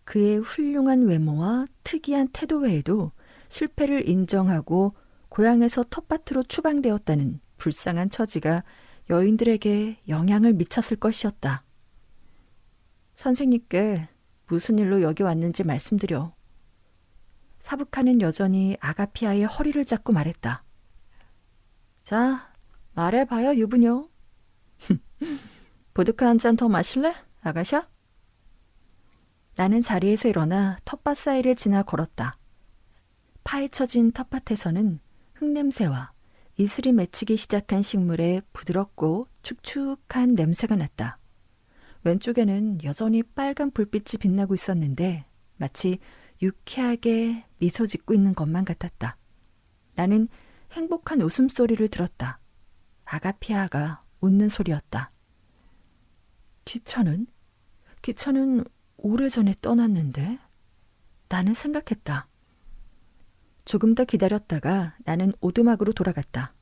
그의 훌륭한 외모와 특이한 태도 외에도 실패를 인정하고 고향에서 텃밭으로 추방되었다는 불쌍한 처지가 여인들에게 영향을 미쳤을 것이었다. 선생님께 무슨 일로 여기 왔는지 말씀드려. 사부카는 여전히 아가피아의 허리를 잡고 말했다. 자, 말해봐요, 유부녀. 보드카 한 잔 더 마실래, 아가샤? 나는 자리에서 일어나 텃밭 사이를 지나 걸었다. 파헤쳐진 텃밭에서는 흙냄새와 이슬이 맺히기 시작한 식물의 부드럽고 축축한 냄새가 났다. 왼쪽에는 여전히 빨간 불빛이 빛나고 있었는데 마치 유쾌하게 미소 짓고 있는 것만 같았다. 나는 행복한 웃음소리를 들었다. 아가피아가 웃는 소리였다. 기차는 오래전에 떠났는데? 나는 생각했다. 조금 더 기다렸다가 나는 오두막으로 돌아갔다.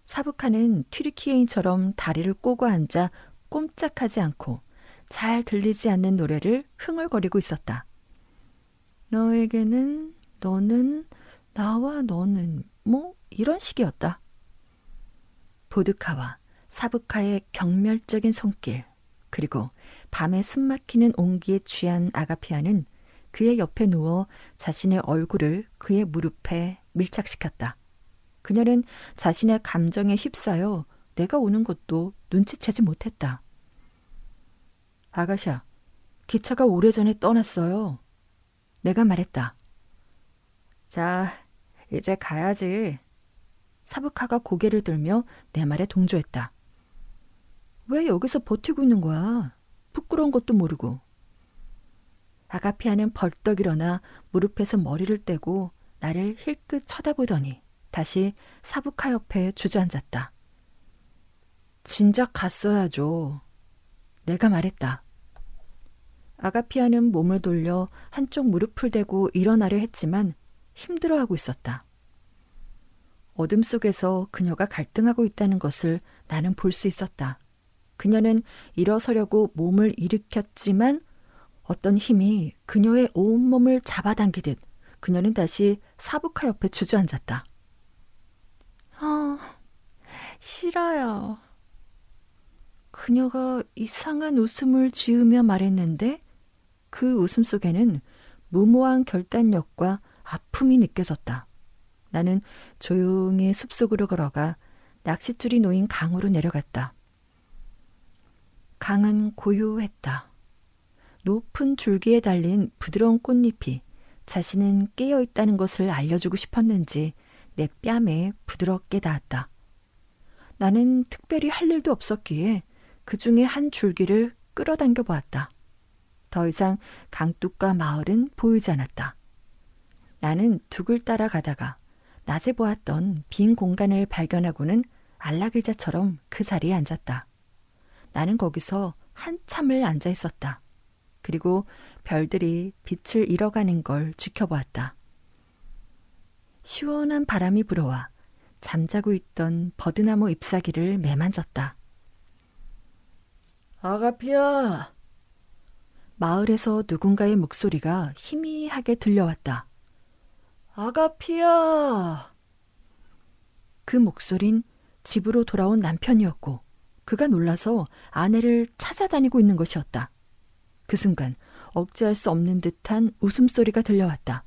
사부카는 튀르키예인처럼 다리를 꼬고 앉아 꼼짝하지 않고 잘 들리지 않는 노래를 흥얼거리고 있었다. 너에게는, 너는, 나와 너는, 뭐 이런 식이었다. 보드카와 사부카의 경멸적인 손길, 그리고 밤에 숨막히는 온기에 취한 아가피아는 그의 옆에 누워 자신의 얼굴을 그의 무릎에 밀착시켰다. 그녀는 자신의 감정에 휩싸여 내가 오는 것도 눈치채지 못했다. 아가샤, 기차가 오래전에 떠났어요. 내가 말했다. 자, 이제 가야지. 사부카가 고개를 들며 내 말에 동조했다. 왜 여기서 버티고 있는 거야? 부끄러운 것도 모르고. 아가피아는 벌떡 일어나 무릎에서 머리를 떼고 나를 힐끗 쳐다보더니 다시 사부카 옆에 주저앉았다. 진작 갔어야죠. 내가 말했다. 아가피아는 몸을 돌려 한쪽 무릎을 대고 일어나려 했지만 힘들어하고 있었다. 어둠 속에서 그녀가 갈등하고 있다는 것을 나는 볼 수 있었다. 그녀는 일어서려고 몸을 일으켰지만 어떤 힘이 그녀의 온몸을 잡아당기듯 그녀는 다시 사부카 옆에 주저앉았다. 싫어요. 그녀가 이상한 웃음을 지으며 말했는데 그 웃음 속에는 무모한 결단력과 아픔이 느껴졌다. 나는 조용히 숲속으로 걸어가 낚싯줄이 놓인 강으로 내려갔다. 강은 고요했다. 높은 줄기에 달린 부드러운 꽃잎이 자신은 깨어있다는 것을 알려주고 싶었는지 내 뺨에 부드럽게 닿았다. 나는 특별히 할 일도 없었기에 그 중에 한 줄기를 끌어당겨 보았다. 더 이상 강둑과 마을은 보이지 않았다. 나는 둑을 따라가다가 낮에 보았던 빈 공간을 발견하고는 안락의자처럼 그 자리에 앉았다. 나는 거기서 한참을 앉아 있었다. 그리고 별들이 빛을 잃어가는 걸 지켜보았다. 시원한 바람이 불어와 잠자고 있던 버드나무 잎사귀를 매만졌다. 아가피아! 마을에서 누군가의 목소리가 희미하게 들려왔다. 아가피아! 그 목소린 집으로 돌아온 남편이었고 그가 놀라서 아내를 찾아다니고 있는 것이었다. 그 순간 억제할 수 없는 듯한 웃음소리가 들려왔다.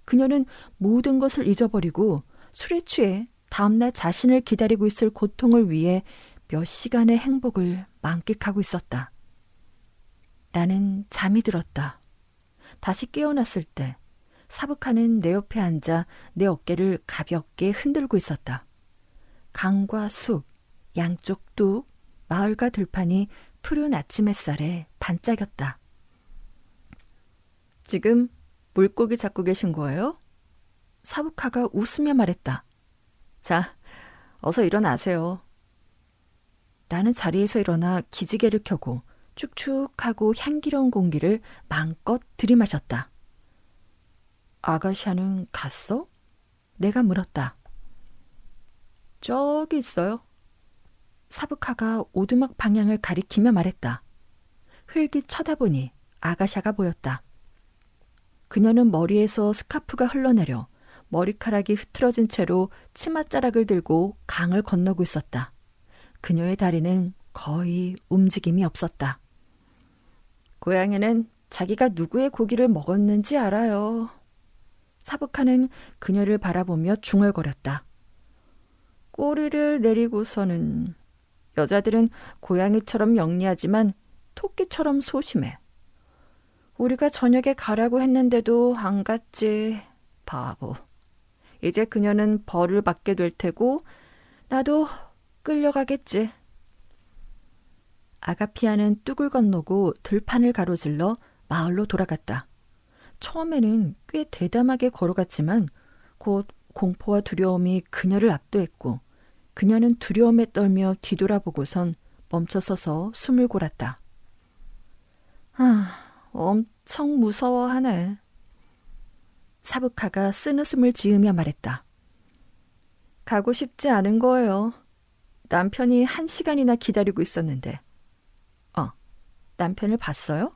그녀는 모든 것을 잊어버리고 술에 취해 다음날 자신을 기다리고 있을 고통을 위해 몇 시간의 행복을 만끽하고 있었다. 나는 잠이 들었다. 다시 깨어났을 때 사부카는 내 옆에 앉아 내 어깨를 가볍게 흔들고 있었다. 강과 숲, 양쪽 뚝, 마을과 들판이 푸른 아침 햇살에 반짝였다. 지금 물고기 잡고 계신 거예요? 사부카가 웃으며 말했다. 자, 어서 일어나세요. 나는 자리에서 일어나 기지개를 켜고 축축하고 향기로운 공기를 마음껏 들이마셨다. 아가샤는 갔어? 내가 물었다. 저기 있어요. 사부카가 오두막 방향을 가리키며 말했다. 흙이 쳐다보니 아가샤가 보였다. 그녀는 머리에서 스카프가 흘러내려 머리카락이 흐트러진 채로 치맛자락을 들고 강을 건너고 있었다. 그녀의 다리는 거의 움직임이 없었다. 고양이는 자기가 누구의 고기를 먹었는지 알아요. 사부카는 그녀를 바라보며 중얼거렸다. 꼬리를 내리고서는 여자들은 고양이처럼 영리하지만 토끼처럼 소심해. 우리가 저녁에 가라고 했는데도 안 갔지. 바보. 이제 그녀는 벌을 받게 될 테고 나도 끌려가겠지. 아가피아는 뚝을 건너고 들판을 가로질러 마을로 돌아갔다. 처음에는 꽤 대담하게 걸어갔지만 곧 공포와 두려움이 그녀를 압도했고 그녀는 두려움에 떨며 뒤돌아보고선 멈춰서서 숨을 골았다. 엄청 무서워하네. 사부카가 쓴웃음을 지으며 말했다. 가고 싶지 않은 거예요. 남편이 1시간이나 기다리고 있었는데. 남편을 봤어요?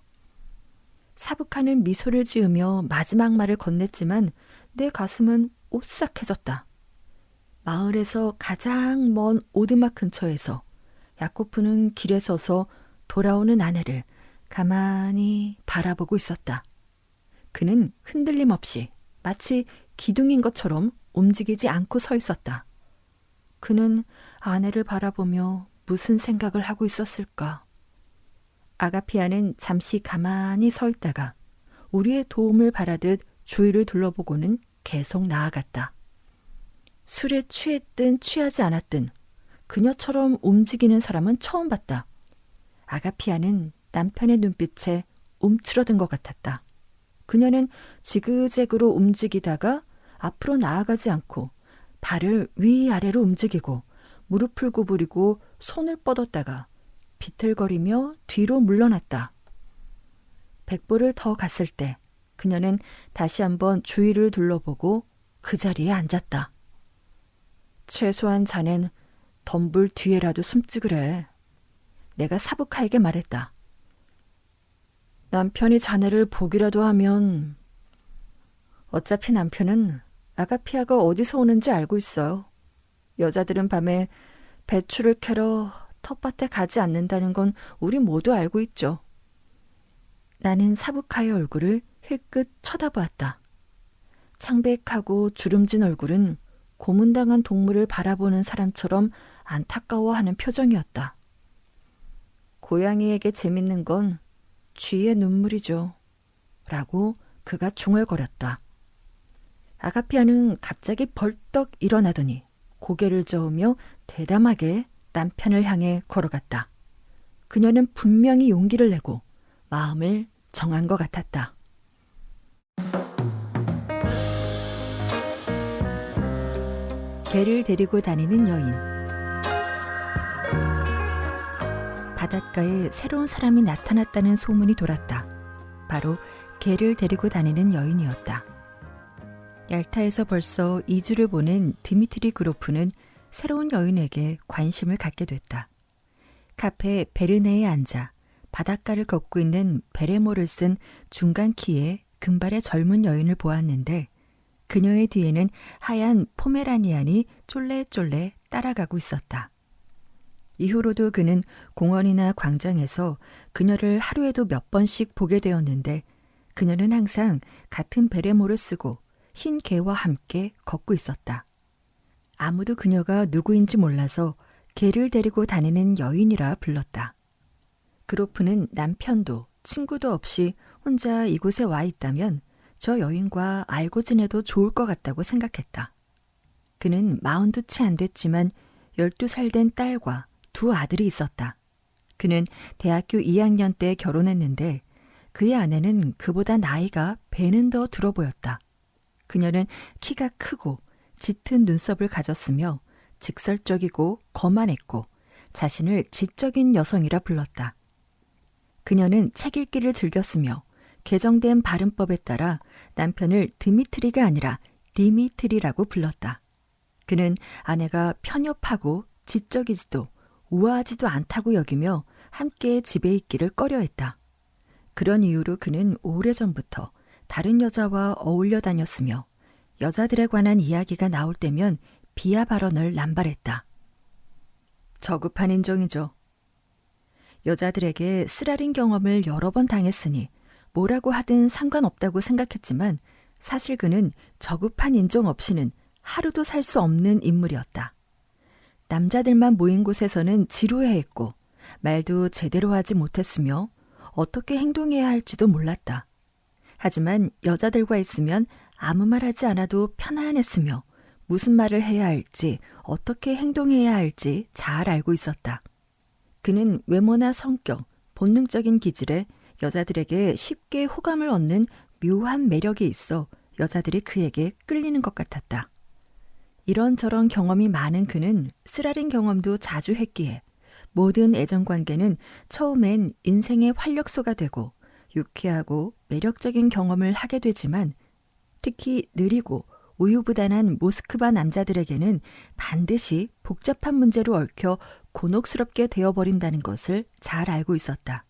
사부카는 미소를 지으며 마지막 말을 건넸지만 내 가슴은 오싹해졌다. 마을에서 가장 먼 오두막 근처에서 야코프는 길에 서서 돌아오는 아내를 가만히 바라보고 있었다. 그는 흔들림 없이 마치 기둥인 것처럼 움직이지 않고 서 있었다. 그는 아내를 바라보며 무슨 생각을 하고 있었을까? 아가피아는 잠시 가만히 서 있다가 우리의 도움을 바라듯 주위를 둘러보고는 계속 나아갔다. 술에 취했든 취하지 않았든 그녀처럼 움직이는 사람은 처음 봤다. 아가피아는 남편의 눈빛에 움츠러든 것 같았다. 그녀는 지그재그로 움직이다가 앞으로 나아가지 않고 발을 위아래로 움직이고 무릎을 구부리고 손을 뻗었다가 비틀거리며 뒤로 물러났다. 100보를 더 갔을 때 그녀는 다시 한번 주위를 둘러보고 그 자리에 앉았다. 최소한 자넨 덤불 뒤에라도 숨지 그래. 내가 사부카에게 말했다. 남편이 자네를 보기라도 하면 어차피 남편은 아가피아가 어디서 오는지 알고 있어요. 여자들은 밤에 배추를 캐러 텃밭에 가지 않는다는 건 우리 모두 알고 있죠. 나는 사부카의 얼굴을 힐끗 쳐다보았다. 창백하고 주름진 얼굴은 고문당한 동물을 바라보는 사람처럼 안타까워하는 표정이었다. 고양이에게 재밌는 건 쥐의 눈물이죠. 라고 그가 중얼거렸다. 아가피아는 갑자기 벌떡 일어나더니 고개를 저으며 대담하게 남편을 향해 걸어갔다. 그녀는 분명히 용기를 내고 마음을 정한 것 같았다. 개를 데리고 다니는 여인. 바닷가에 새로운 사람이 나타났다는 소문이 돌았다. 바로 개를 데리고 다니는 여인이었다. 얄타에서 벌써 2주를 보낸 드미트리 그로프는 새로운 여인에게 관심을 갖게 됐다. 카페 베르네에 앉아 바닷가를 걷고 있는 베레모를 쓴 중간 키의 금발의 젊은 여인을 보았는데 그녀의 뒤에는 하얀 포메라니안이 쫄래쫄래 따라가고 있었다. 이후로도 그는 공원이나 광장에서 그녀를 하루에도 몇 번씩 보게 되었는데 그녀는 항상 같은 베레모를 쓰고 흰 개와 함께 걷고 있었다. 아무도 그녀가 누구인지 몰라서 개를 데리고 다니는 여인이라 불렀다. 그로프는 남편도 친구도 없이 혼자 이곳에 와 있다면 저 여인과 알고 지내도 좋을 것 같다고 생각했다. 그는 42채 안 됐지만 12살 된 딸과 2 아들이 있었다. 그는 대학교 2학년 때 결혼했는데 그의 아내는 그보다 나이가 배는 더 들어 보였다. 그녀는 키가 크고 짙은 눈썹을 가졌으며 직설적이고 거만했고 자신을 지적인 여성이라 불렀다. 그녀는 책 읽기를 즐겼으며 개정된 발음법에 따라 남편을 드미트리가 아니라 디미트리라고 불렀다. 그는 아내가 편협하고 지적이지도 우아하지도 않다고 여기며 함께 집에 있기를 꺼려했다. 그런 이유로 그는 오래전부터 다른 여자와 어울려 다녔으며 여자들에 관한 이야기가 나올 때면 비하 발언을 남발했다. 저급한 인종이죠. 여자들에게 쓰라린 경험을 여러 번 당했으니 뭐라고 하든 상관없다고 생각했지만 사실 그는 저급한 인종 없이는 하루도 살 수 없는 인물이었다. 남자들만 모인 곳에서는 지루해했고 말도 제대로 하지 못했으며 어떻게 행동해야 할지도 몰랐다. 하지만 여자들과 있으면 아무 말 하지 않아도 편안했으며 무슨 말을 해야 할지 어떻게 행동해야 할지 잘 알고 있었다. 그는 외모나 성격, 본능적인 기질에 여자들에게 쉽게 호감을 얻는 묘한 매력이 있어 여자들이 그에게 끌리는 것 같았다. 이런저런 경험이 많은 그는 쓰라린 경험도 자주 했기에 모든 애정관계는 처음엔 인생의 활력소가 되고 유쾌하고 매력적인 경험을 하게 되지만 특히 느리고 우유부단한 모스크바 남자들에게는 반드시 복잡한 문제로 얽혀 곤혹스럽게 되어버린다는 것을 잘 알고 있었다.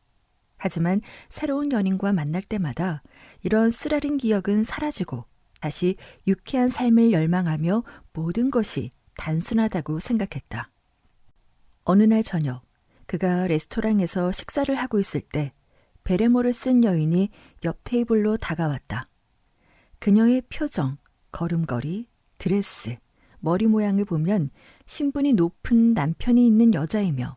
하지만 새로운 연인과 만날 때마다 이런 쓰라린 기억은 사라지고 다시 유쾌한 삶을 열망하며 모든 것이 단순하다고 생각했다. 어느 날 저녁 그가 레스토랑에서 식사를 하고 있을 때 베레모를 쓴 여인이 옆 테이블로 다가왔다. 그녀의 표정, 걸음걸이, 드레스, 머리 모양을 보면 신분이 높은 남편이 있는 여자이며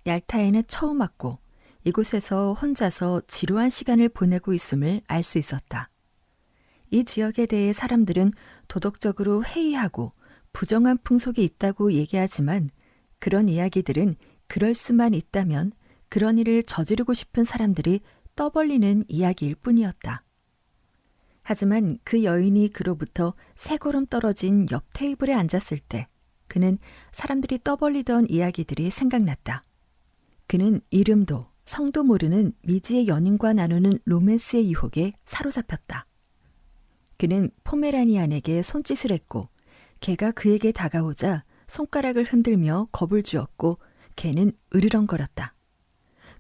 얄타에는 처음 왔고 이곳에서 혼자서 지루한 시간을 보내고 있음을 알 수 있었다. 이 지역에 대해 사람들은 도덕적으로 해이하고 부정한 풍속이 있다고 얘기하지만 그런 이야기들은 그럴 수만 있다면 그런 일을 저지르고 싶은 사람들이 떠벌리는 이야기일 뿐이었다. 하지만 그 여인이 그로부터 세 걸음 떨어진 옆 테이블에 앉았을 때 그는 사람들이 떠벌리던 이야기들이 생각났다. 그는 이름도 성도 모르는 미지의 연인과 나누는 로맨스의 유혹에 사로잡혔다. 그는 포메라니안에게 손짓을 했고 개가 그에게 다가오자 손가락을 흔들며 겁을 주었고 개는 으르렁거렸다.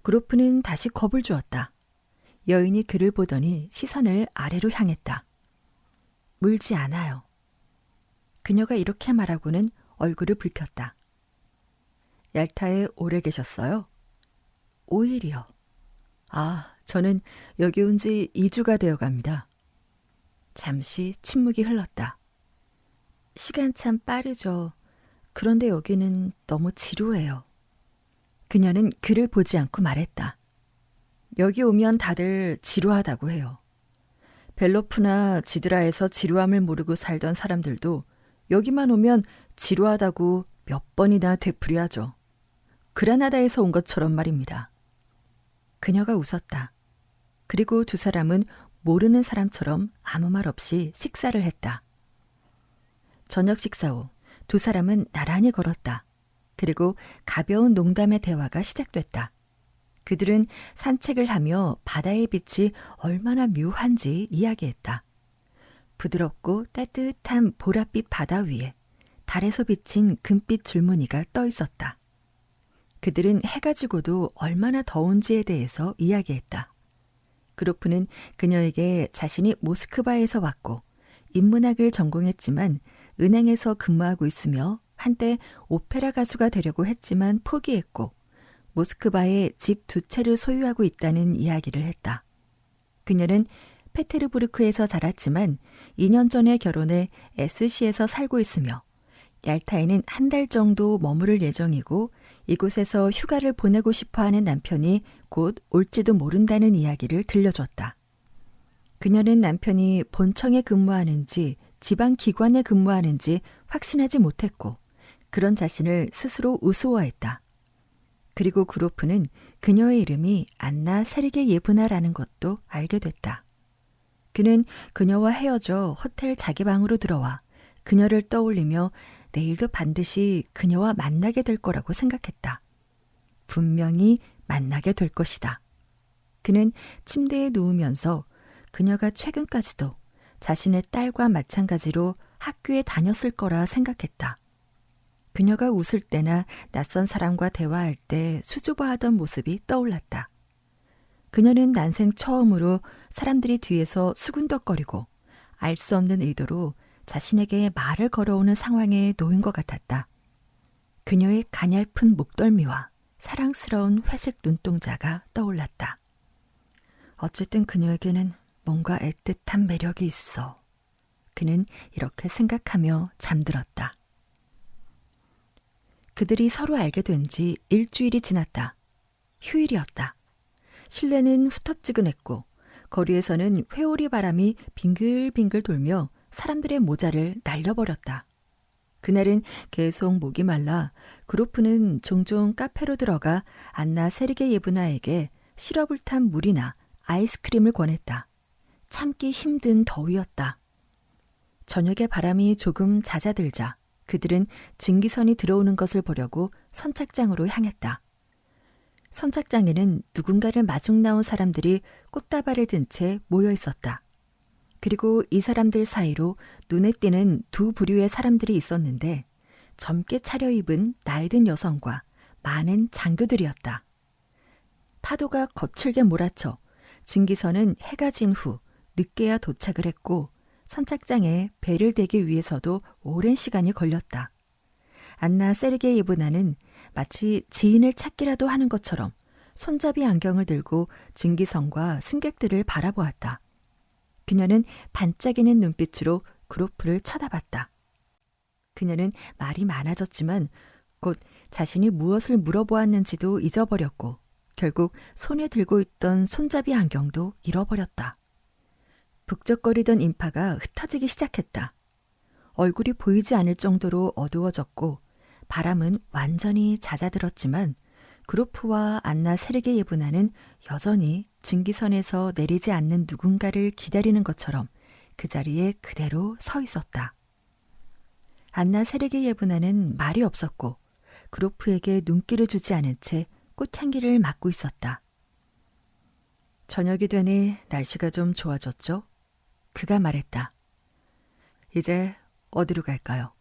그로프는 다시 겁을 주었다. 여인이 그를 보더니 시선을 아래로 향했다. 물지 않아요. 그녀가 이렇게 말하고는 얼굴을 붉혔다. 얄타에 오래 계셨어요? 5일이요. 아, 저는 여기 온 지 2주가 되어 갑니다. 잠시 침묵이 흘렀다. 시간 참 빠르죠. 그런데 여기는 너무 지루해요. 그녀는 그를 보지 않고 말했다. 여기 오면 다들 지루하다고 해요. 벨로프나 지드라에서 지루함을 모르고 살던 사람들도 여기만 오면 지루하다고 몇 번이나 되풀이하죠. 그라나다에서 온 것처럼 말입니다. 그녀가 웃었다. 그리고 두 사람은 모르는 사람처럼 아무 말 없이 식사를 했다. 저녁 식사 후 두 사람은 나란히 걸었다. 그리고 가벼운 농담의 대화가 시작됐다. 그들은 산책을 하며 바다의 빛이 얼마나 묘한지 이야기했다. 부드럽고 따뜻한 보랏빛 바다 위에 달에서 비친 금빛 줄무늬가 떠 있었다. 그들은 해가 지고도 얼마나 더운지에 대해서 이야기했다. 그로프는 그녀에게 자신이 모스크바에서 왔고 인문학을 전공했지만 은행에서 근무하고 있으며 한때 오페라 가수가 되려고 했지만 포기했고 모스크바에 집 2채를 소유하고 있다는 이야기를 했다. 그녀는 페테르부르크에서 자랐지만 2년 전에 결혼해 S시에서 살고 있으며 얄타에는 한 달 정도 머무를 예정이고 이곳에서 휴가를 보내고 싶어하는 남편이 곧 올지도 모른다는 이야기를 들려줬다. 그녀는 남편이 본청에 근무하는지 지방기관에 근무하는지 확신하지 못했고 그런 자신을 스스로 우스워했다. 그리고 그로프는 그녀의 이름이 안나 세르게 예브나라는 것도 알게 됐다. 그는 그녀와 헤어져 호텔 자기 방으로 들어와 그녀를 떠올리며 내일도 반드시 그녀와 만나게 될 거라고 생각했다. 분명히 만나게 될 것이다. 그는 침대에 누우면서 그녀가 최근까지도 자신의 딸과 마찬가지로 학교에 다녔을 거라 생각했다. 그녀가 웃을 때나 낯선 사람과 대화할 때 수줍어하던 모습이 떠올랐다. 그녀는 난생 처음으로 사람들이 뒤에서 수군덕거리고 알 수 없는 의도로 자신에게 말을 걸어오는 상황에 놓인 것 같았다. 그녀의 가냘픈 목덜미와 사랑스러운 회색 눈동자가 떠올랐다. 어쨌든 그녀에게는 뭔가 애틋한 매력이 있어. 그는 이렇게 생각하며 잠들었다. 그들이 서로 알게 된 지 일주일이 지났다. 휴일이었다. 실내는 후텁지근했고 거리에서는 회오리 바람이 빙글빙글 돌며 사람들의 모자를 날려버렸다. 그날은 계속 목이 말라 그로프는 종종 카페로 들어가 안나 세르게 예브나에게 시럽을 탄 물이나 아이스크림을 권했다. 참기 힘든 더위였다. 저녁에 바람이 조금 잦아들자 그들은 증기선이 들어오는 것을 보려고 선착장으로 향했다. 선착장에는 누군가를 마중 나온 사람들이 꽃다발을 든 채 모여 있었다. 그리고 이 사람들 사이로 눈에 띄는 두 부류의 사람들이 있었는데 젊게 차려입은 나이든 여성과 많은 장교들이었다. 파도가 거칠게 몰아쳐 증기선은 해가 진 후 늦게야 도착을 했고 선착장에 배를 대기 위해서도 오랜 시간이 걸렸다. 안나 세르게 예브나는 마치 지인을 찾기라도 하는 것처럼 손잡이 안경을 들고 증기선과 승객들을 바라보았다. 그녀는 반짝이는 눈빛으로 그로프를 쳐다봤다. 그녀는 말이 많아졌지만 곧 자신이 무엇을 물어보았는지도 잊어버렸고 결국 손에 들고 있던 손잡이 안경도 잃어버렸다. 북적거리던 인파가 흩어지기 시작했다. 얼굴이 보이지 않을 정도로 어두워졌고 바람은 완전히 잦아들었지만 그로프와 안나 세르게예브나는 여전히 증기선에서 내리지 않는 누군가를 기다리는 것처럼 그 자리에 그대로 서 있었다. 안나 세르게예브나는 말이 없었고 그로프에게 눈길을 주지 않은 채 꽃향기를 맡고 있었다. 저녁이 되니 날씨가 좀 좋아졌죠? 그가 말했다. 이제 어디로 갈까요?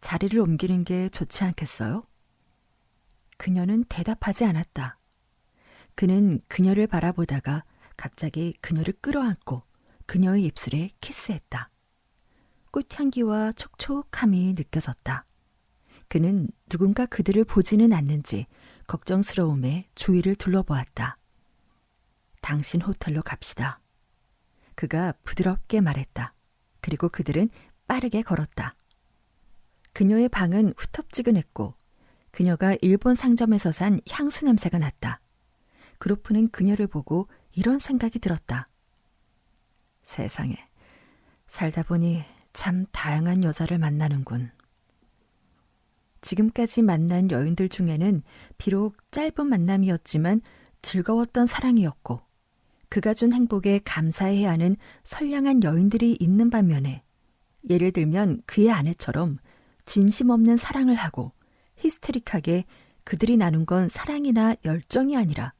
자리를 옮기는 게 좋지 않겠어요? 그녀는 대답하지 않았다. 그는 그녀를 바라보다가 갑자기 그녀를 끌어안고 그녀의 입술에 키스했다. 꽃향기와 촉촉함이 느껴졌다. 그는 누군가 그들을 보지는 않는지 걱정스러움에 주위를 둘러보았다. 당신 호텔로 갑시다. 그가 부드럽게 말했다. 그리고 그들은 빠르게 걸었다. 그녀의 방은 후텁지근했고 그녀가 일본 상점에서 산 향수 냄새가 났다. 그로프는 그녀를 보고 이런 생각이 들었다. 세상에, 살다 보니 참 다양한 여자를 만나는군. 지금까지 만난 여인들 중에는 비록 짧은 만남이었지만 즐거웠던 사랑이었고 그가 준 행복에 감사해야 하는 선량한 여인들이 있는 반면에 예를 들면 그의 아내처럼 진심 없는 사랑을 하고 히스테릭하게 그들이 나눈 건 사랑이나 열정이 아니라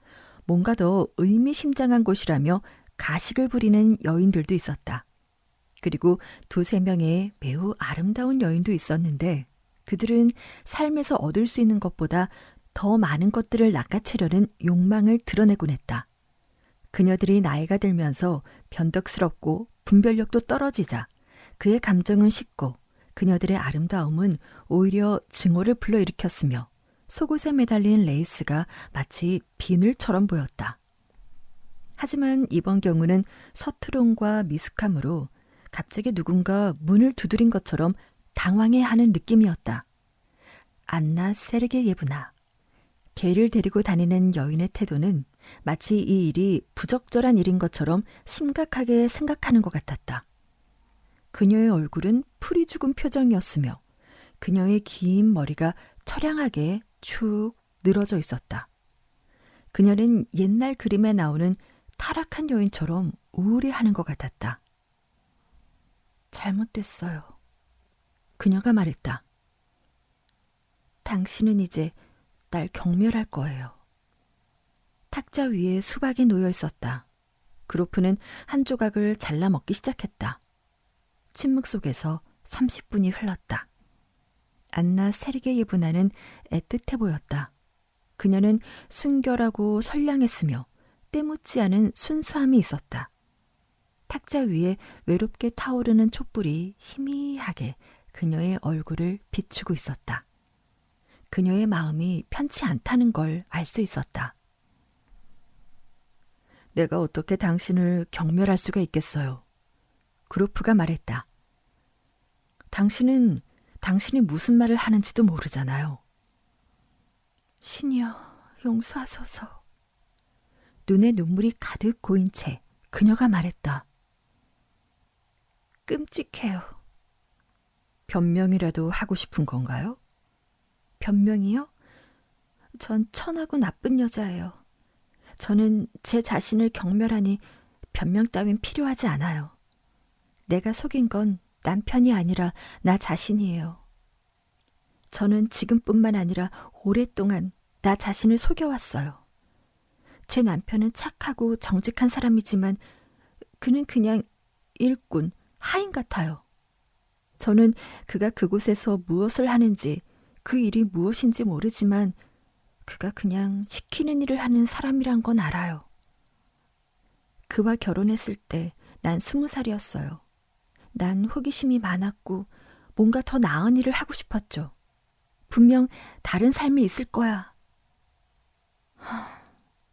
뭔가 더 의미심장한 곳이라며 가식을 부리는 여인들도 있었다. 그리고 2-3명의 매우 아름다운 여인도 있었는데 그들은 삶에서 얻을 수 있는 것보다 더 많은 것들을 낚아채려는 욕망을 드러내곤 했다. 그녀들이 나이가 들면서 변덕스럽고 분별력도 떨어지자 그의 감정은 식고 그녀들의 아름다움은 오히려 증오를 불러일으켰으며 속옷에 매달린 레이스가 마치 비늘처럼 보였다. 하지만 이번 경우는 서투름과 미숙함으로 갑자기 누군가 문을 두드린 것처럼 당황해하는 느낌이었다. 안나 세르게예브나. 개를 데리고 다니는 여인의 태도는 마치 이 일이 부적절한 일인 것처럼 심각하게 생각하는 것 같았다. 그녀의 얼굴은 풀이 죽은 표정이었으며 그녀의 긴 머리가 처량하게 축 늘어져 있었다. 그녀는 옛날 그림에 나오는 타락한 여인처럼 우울해하는 것 같았다. 잘못됐어요. 그녀가 말했다. 당신은 이제 날 경멸할 거예요. 탁자 위에 수박이 놓여 있었다. 그로프는 한 조각을 잘라 먹기 시작했다. 침묵 속에서 30분이 흘렀다. 안나 세르게예브나는 애틋해 보였다. 그녀는 순결하고 선량했으며 때묻지 않은 순수함이 있었다. 탁자 위에 외롭게 타오르는 촛불이 희미하게 그녀의 얼굴을 비추고 있었다. 그녀의 마음이 편치 않다는 걸 알 수 있었다. 내가 어떻게 당신을 경멸할 수가 있겠어요? 그로프가 말했다. 당신이 무슨 말을 하는지도 모르잖아요. 신이여, 용서하소서. 눈에 눈물이 가득 고인 채 그녀가 말했다. 끔찍해요. 변명이라도 하고 싶은 건가요? 변명이요? 전 천하고 나쁜 여자예요. 저는 제 자신을 경멸하니 변명 따윈 필요하지 않아요. 내가 속인 건 남편이 아니라 나 자신이에요. 저는 지금뿐만 아니라 오랫동안 나 자신을 속여왔어요. 제 남편은 착하고 정직한 사람이지만 그는 그냥 일꾼, 하인 같아요. 저는 그가 그곳에서 무엇을 하는지 그 일이 무엇인지 모르지만 그가 그냥 시키는 일을 하는 사람이란 건 알아요. 그와 결혼했을 때 난 20살이었어요. 난 호기심이 많았고 뭔가 더 나은 일을 하고 싶었죠. 분명 다른 삶이 있을 거야.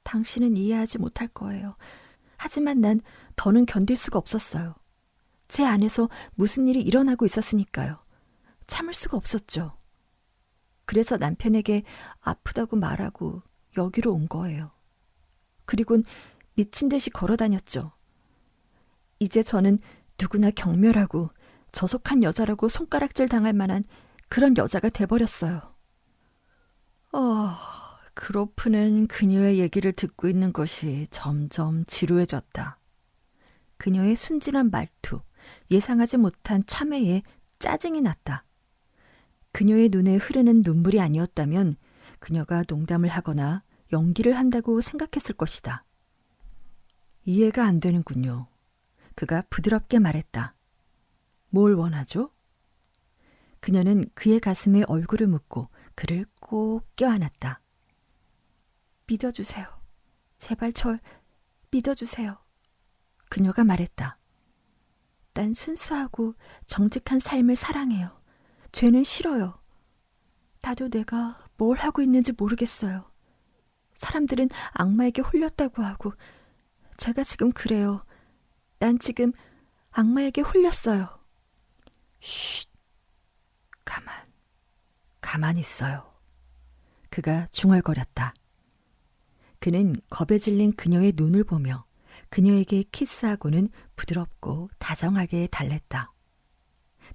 당신은 이해하지 못할 거예요. 하지만 난 더는 견딜 수가 없었어요. 제 안에서 무슨 일이 일어나고 있었으니까요. 참을 수가 없었죠. 그래서 남편에게 아프다고 말하고 여기로 온 거예요. 그리곤 미친 듯이 걸어 다녔죠. 이제 저는 누구나 경멸하고 저속한 여자라고 손가락질 당할 만한 그런 여자가 돼버렸어요. 그로프는 그녀의 얘기를 듣고 있는 것이 점점 지루해졌다. 그녀의 순진한 말투, 예상하지 못한 참회에 짜증이 났다. 그녀의 눈에 흐르는 눈물이 아니었다면 그녀가 농담을 하거나 연기를 한다고 생각했을 것이다. 이해가 안 되는군요. 그가 부드럽게 말했다. 뭘 원하죠? 그녀는 그의 가슴에 얼굴을 묻고 그를 꼭 껴안았다. 믿어주세요. 제발 절 믿어주세요. 그녀가 말했다. 난 순수하고 정직한 삶을 사랑해요. 죄는 싫어요. 나도 내가 뭘 하고 있는지 모르겠어요. 사람들은 악마에게 홀렸다고 하고 제가 지금 그래요. 난 지금 악마에게 홀렸어요. 쉿. 가만 있어요. 그가 중얼거렸다. 그는 겁에 질린 그녀의 눈을 보며 그녀에게 키스하고는 부드럽고 다정하게 달랬다.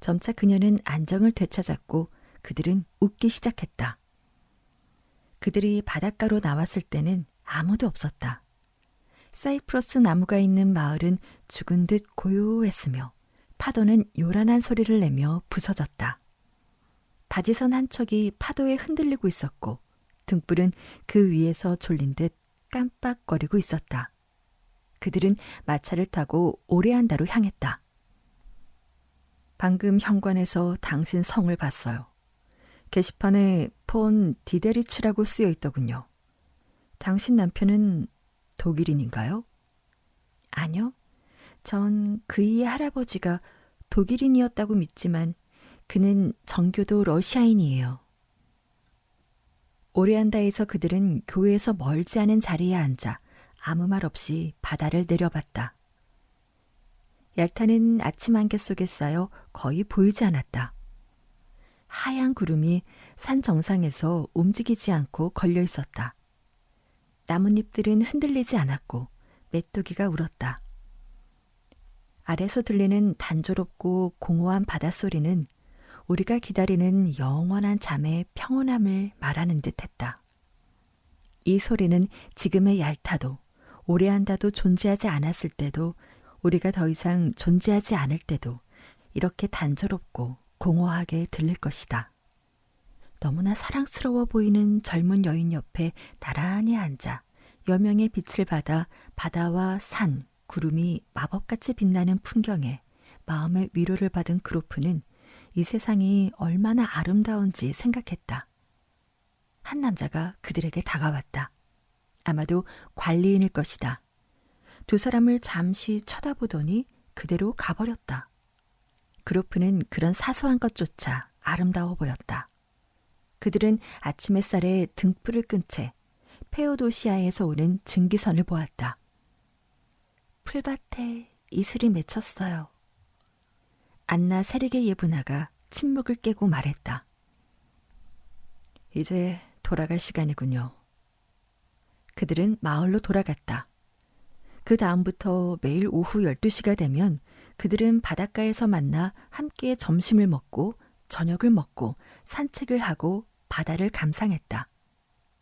점차 그녀는 안정을 되찾았고 그들은 웃기 시작했다. 그들이 바닷가로 나왔을 때는 아무도 없었다. 사이프러스 나무가 있는 마을은 죽은 듯 고요했으며 파도는 요란한 소리를 내며 부서졌다. 바지선 한 척이 파도에 흔들리고 있었고 등불은 그 위에서 졸린 듯 깜빡거리고 있었다. 그들은 마차를 타고 오레안다로 향했다. 방금 현관에서 당신 성을 봤어요. 게시판에 폰 디데리츠라고 쓰여 있더군요. 당신 남편은 독일인인가요? 아니요. 전 그이의 할아버지가 독일인이었다고 믿지만 그는 정교도 러시아인이에요. 오레안다에서 그들은 교회에서 멀지 않은 자리에 앉아 아무 말 없이 바다를 내려봤다. 얇다는 아침 안개 속에 쌓여 거의 보이지 않았다. 하얀 구름이 산 정상에서 움직이지 않고 걸려 있었다. 나뭇잎들은 흔들리지 않았고 메뚜기가 울었다. 아래서 들리는 단조롭고 공허한 바닷소리는 우리가 기다리는 영원한 잠의 평온함을 말하는 듯했다. 이 소리는 지금의 얄타도 오래한다도 존재하지 않았을 때도 우리가 더 이상 존재하지 않을 때도 이렇게 단조롭고 공허하게 들릴 것이다. 너무나 사랑스러워 보이는 젊은 여인 옆에 나란히 앉아 여명의 빛을 받아 바다와 산, 구름이 마법같이 빛나는 풍경에 마음의 위로를 받은 그로프는 이 세상이 얼마나 아름다운지 생각했다. 한 남자가 그들에게 다가왔다. 아마도 관리인일 것이다. 두 사람을 잠시 쳐다보더니 그대로 가버렸다. 그로프는 그런 사소한 것조차 아름다워 보였다. 그들은 아침 햇살에 등불을 끈 채 페오도시아에서 오는 증기선을 보았다. 풀밭에 이슬이 맺혔어요. 안나 세르게 예브나가 침묵을 깨고 말했다. 이제 돌아갈 시간이군요. 그들은 마을로 돌아갔다. 그 다음부터 매일 오후 12시가 되면 그들은 바닷가에서 만나 함께 점심을 먹고 저녁을 먹고 산책을 하고 바다를 감상했다.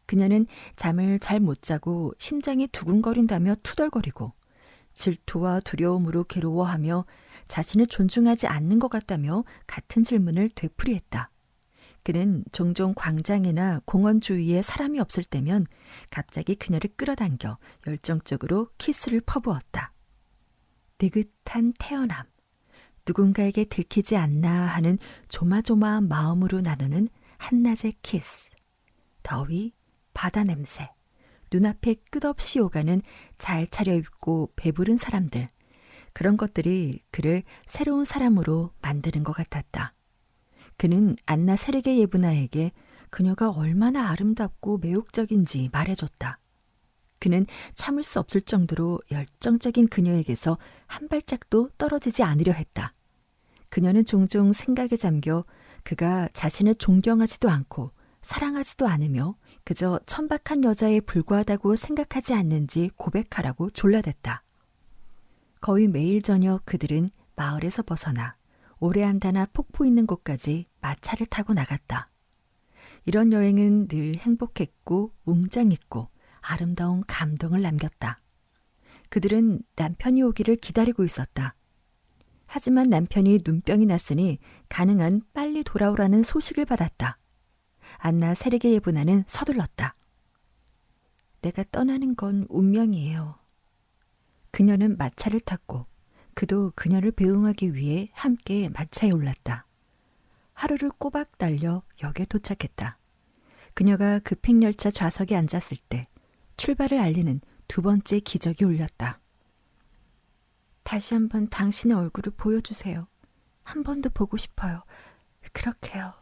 그녀는 잠을 잘 못 자고 심장이 두근거린다며 투덜거리고 질투와 두려움으로 괴로워하며 자신을 존중하지 않는 것 같다며 같은 질문을 되풀이했다. 그는 종종 광장이나 공원 주위에 사람이 없을 때면 갑자기 그녀를 끌어당겨 열정적으로 키스를 퍼부었다. 느긋한 태연함, 누군가에게 들키지 않나 하는 조마조마한 마음으로 나누는 한낮의 키스, 더위, 바다 냄새, 눈앞에 끝없이 오가는 잘 차려입고 배부른 사람들, 그런 것들이 그를 새로운 사람으로 만드는 것 같았다. 그는 안나 세르게 예브나에게 그녀가 얼마나 아름답고 매혹적인지 말해줬다. 그는 참을 수 없을 정도로 열정적인 그녀에게서 한 발짝도 떨어지지 않으려 했다. 그녀는 종종 생각에 잠겨 그가 자신을 존경하지도 않고 사랑하지도 않으며 그저 천박한 여자에 불과하다고 생각하지 않는지 고백하라고 졸라댔다. 거의 매일 저녁 그들은 마을에서 벗어나 오레안다나 폭포 있는 곳까지 마차를 타고 나갔다. 이런 여행은 늘 행복했고 웅장했고 아름다운 감동을 남겼다. 그들은 남편이 오기를 기다리고 있었다. 하지만 남편이 눈병이 났으니 가능한 빨리 돌아오라는 소식을 받았다. 안나 세르게 예브나는 서둘렀다. 내가 떠나는 건 운명이에요. 그녀는 마차를 탔고 그도 그녀를 배웅하기 위해 함께 마차에 올랐다. 하루를 꼬박 달려 역에 도착했다. 그녀가 급행열차 좌석에 앉았을 때 출발을 알리는 두 번째 기적이 울렸다. 다시 한번 당신의 얼굴을 보여주세요. 한 번 더 보고 싶어요. 그렇게요.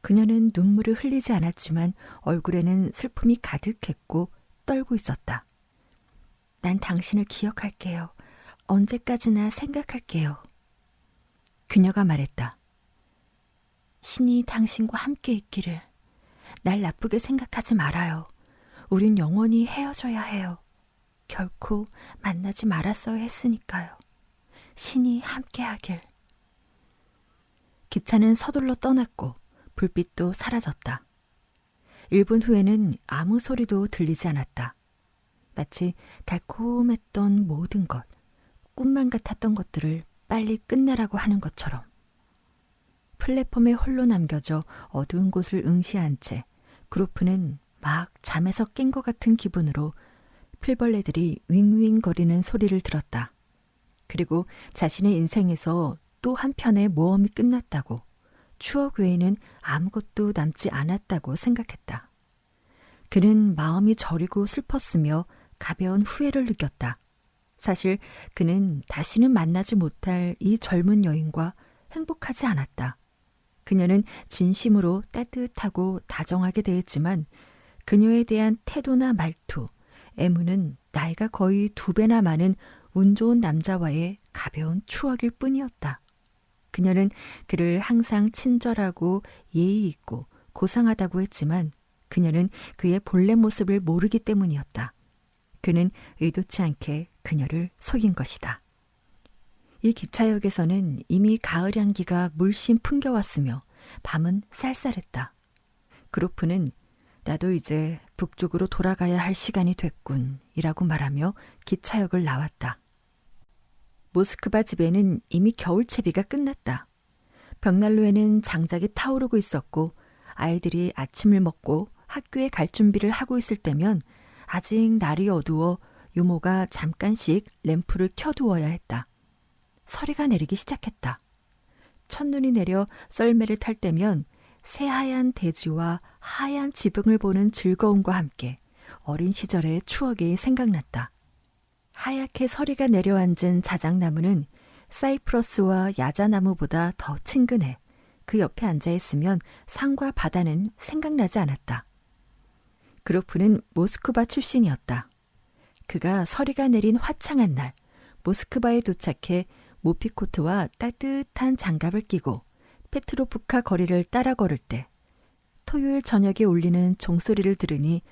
그녀는 눈물을 흘리지 않았지만 얼굴에는 슬픔이 가득했고 떨고 있었다. 난 당신을 기억할게요. 언제까지나 생각할게요. 그녀가 말했다. 신이 당신과 함께 있기를. 날 나쁘게 생각하지 말아요. 우린 영원히 헤어져야 해요. 결코 만나지 말았어야 했으니까요. 신이 함께하길. 기차는 서둘러 떠났고 불빛도 사라졌다. 1분 후에는 아무 소리도 들리지 않았다. 마치 달콤했던 모든 것, 꿈만 같았던 것들을 빨리 끝내라고 하는 것처럼. 플랫폼에 홀로 남겨져 어두운 곳을 응시한 채 그로프는 막 잠에서 깬 것 같은 기분으로 풀벌레들이 윙윙거리는 소리를 들었다. 그리고 자신의 인생에서 또 한편의 모험이 끝났다고, 추억 외에는 아무것도 남지 않았다고 생각했다. 그는 마음이 저리고 슬펐으며 가벼운 후회를 느꼈다. 사실 그는 다시는 만나지 못할 이 젊은 여인과 행복하지 않았다. 그녀는 진심으로 따뜻하고 다정하게 대했지만 그녀에 대한 태도나 말투, 애무는 나이가 거의 2배나 많은 운 좋은 남자와의 가벼운 추억일 뿐이었다. 그녀는 그를 항상 친절하고 예의 있고 고상하다고 했지만 그녀는 그의 본래 모습을 모르기 때문이었다. 그는 의도치 않게 그녀를 속인 것이다. 이 기차역에서는 이미 가을 향기가 물씬 풍겨왔으며 밤은 쌀쌀했다. 그로프는 나도 이제 북쪽으로 돌아가야 할 시간이 됐군 이라고 말하며 기차역을 나왔다. 모스크바 집에는 이미 겨울채비가 끝났다. 벽난로에는 장작이 타오르고 있었고 아이들이 아침을 먹고 학교에 갈 준비를 하고 있을 때면 아직 날이 어두워 유모가 잠깐씩 램프를 켜두어야 했다. 서리가 내리기 시작했다. 첫눈이 내려 썰매를 탈 때면 새하얀 대지와 하얀 지붕을 보는 즐거움과 함께 어린 시절의 추억이 생각났다. 하얗게 서리가 내려앉은 자작나무는 사이프러스와 야자나무보다 더 친근해 그 옆에 앉아있으면 산과 바다는 생각나지 않았다. 그로프는 모스크바 출신이었다. 그가 서리가 내린 화창한 날 모스크바에 도착해 모피코트와 따뜻한 장갑을 끼고 페트로프카 거리를 따라 걸을 때 토요일 저녁에 울리는 종소리를 들으니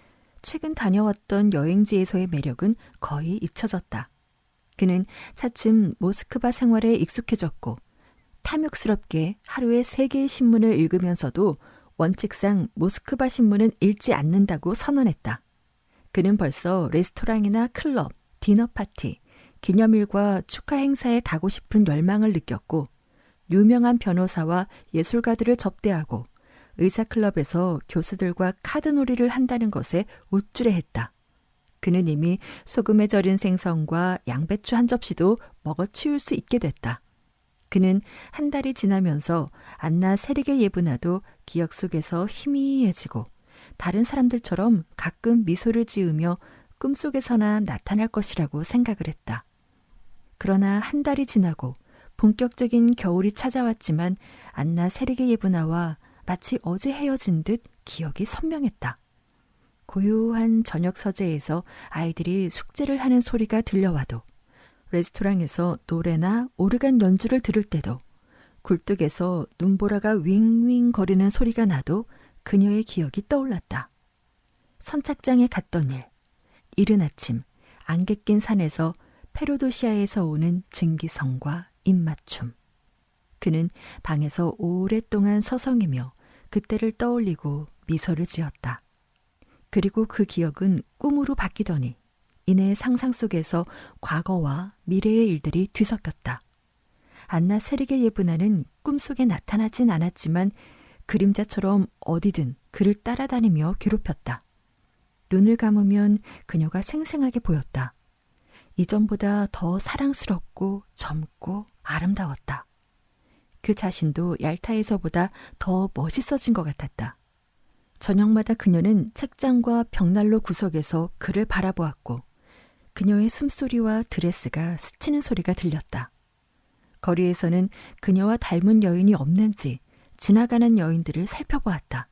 최근 다녀왔던 여행지에서의 매력은 거의 잊혀졌다. 그는 차츰 모스크바 생활에 익숙해졌고 탐욕스럽게 하루에 3개의 신문을 읽으면서도 원칙상 모스크바 신문은 읽지 않는다고 선언했다. 그는 벌써 레스토랑이나 클럽, 디너 파티, 기념일과 축하 행사에 가고 싶은 열망을 느꼈고 유명한 변호사와 예술가들을 접대하고 의사클럽에서 교수들과 카드놀이를 한다는 것에 우쭐해했다. 그는 이미 소금에 절인 생선과 양배추 한 접시도 먹어치울 수 있게 됐다. 그는 한 달이 지나면서 안나 세르게 예브나도 기억 속에서 희미해지고 다른 사람들처럼 가끔 미소를 지으며 꿈속에서나 나타날 것이라고 생각을 했다. 그러나 한 달이 지나고 본격적인 겨울이 찾아왔지만 안나 세르게 예브나와 마치 어제 헤어진 듯 기억이 선명했다. 고요한 저녁 서재에서 아이들이 숙제를 하는 소리가 들려와도, 레스토랑에서 노래나 오르간 연주를 들을 때도, 굴뚝에서 눈보라가 윙윙 거리는 소리가 나도 그녀의 기억이 떠올랐다. 선착장에 갔던 일, 이른 아침 안개 낀 산에서 페로도시아에서 오는 증기성과 입맞춤. 그는 방에서 오랫동안 서성이며 그때를 떠올리고 미소를 지었다. 그리고 그 기억은 꿈으로 바뀌더니 이내 상상 속에서 과거와 미래의 일들이 뒤섞였다. 안나 세르게 예브나는 꿈속에 나타나진 않았지만 그림자처럼 어디든 그를 따라다니며 괴롭혔다. 눈을 감으면 그녀가 생생하게 보였다. 이전보다 더 사랑스럽고 젊고 아름다웠다. 그 자신도 얄타에서보다 더 멋있어진 것 같았다. 저녁마다 그녀는 책장과 벽난로 구석에서 그를 바라보았고 그녀의 숨소리와 드레스가 스치는 소리가 들렸다. 거리에서는 그녀와 닮은 여인이 없는지 지나가는 여인들을 살펴보았다.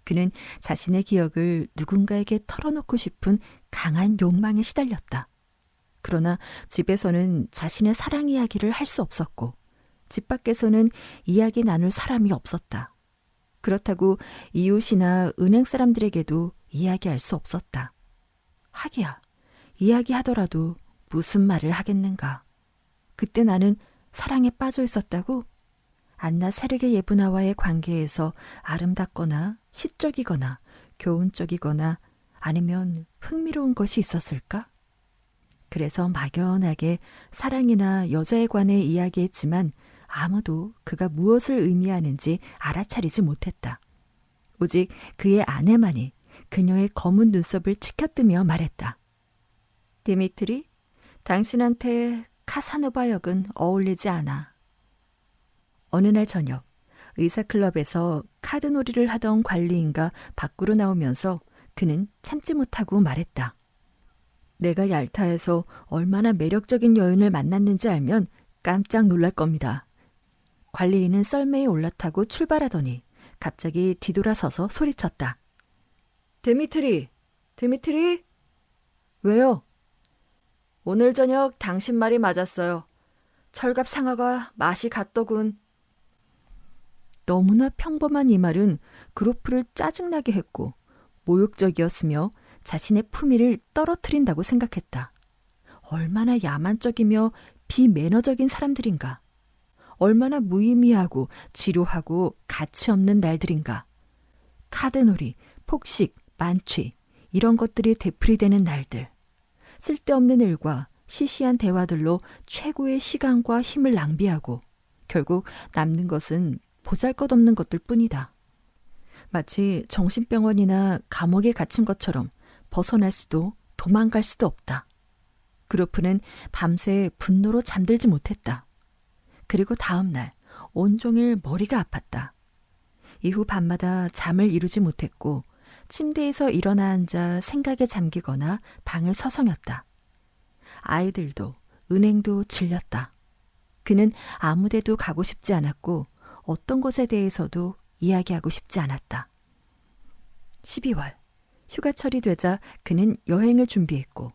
그는 자신의 기억을 누군가에게 털어놓고 싶은 강한 욕망에 시달렸다. 그러나 집에서는 자신의 사랑 이야기를 할 수 없었고 집 밖에서는 이야기 나눌 사람이 없었다. 그렇다고 이웃이나 은행 사람들에게도 이야기할 수 없었다. 하기야, 이야기하더라도 무슨 말을 하겠는가. 그때 나는 사랑에 빠져 있었다고? 안나 세르게 예브나와의 관계에서 아름답거나 시적이거나 교훈적이거나 아니면 흥미로운 것이 있었을까? 그래서 막연하게 사랑이나 여자에 관해 이야기했지만 아무도 그가 무엇을 의미하는지 알아차리지 못했다. 오직 그의 아내만이 그녀의 검은 눈썹을 치켜뜨며 말했다. 디미트리, 당신한테 카사노바 역은 어울리지 않아. 어느 날 저녁, 의사클럽에서 카드놀이를 하던 관리인가 밖으로 나오면서 그는 참지 못하고 말했다. 내가 얄타에서 얼마나 매력적인 여인을 만났는지 알면 깜짝 놀랄 겁니다. 관리인은 썰매에 올라타고 출발하더니 갑자기 뒤돌아서서 소리쳤다. 데미트리! 데미트리! 왜요? 오늘 저녁 당신 말이 맞았어요. 철갑 상아가 맛이 갔더군. 너무나 평범한 이 말은 그로프를 짜증나게 했고 모욕적이었으며 자신의 품위를 떨어뜨린다고 생각했다. 얼마나 야만적이며 비매너적인 사람들인가. 얼마나 무의미하고 지루하고 가치 없는 날들인가. 카드놀이, 폭식, 만취 이런 것들이 되풀이되는 날들. 쓸데없는 일과 시시한 대화들로 최고의 시간과 힘을 낭비하고 결국 남는 것은 보잘것없는 것들 뿐이다. 마치 정신병원이나 감옥에 갇힌 것처럼 벗어날 수도 도망갈 수도 없다. 그로프는 밤새 분노로 잠들지 못했다. 그리고 다음 날 온종일 머리가 아팠다. 이후 밤마다 잠을 이루지 못했고 침대에서 일어나 앉아 생각에 잠기거나 방을 서성였다. 아이들도 은행도 질렸다. 그는 아무데도 가고 싶지 않았고 어떤 것에 대해서도 이야기하고 싶지 않았다. 12월, 휴가철이 되자 그는 여행을 준비했고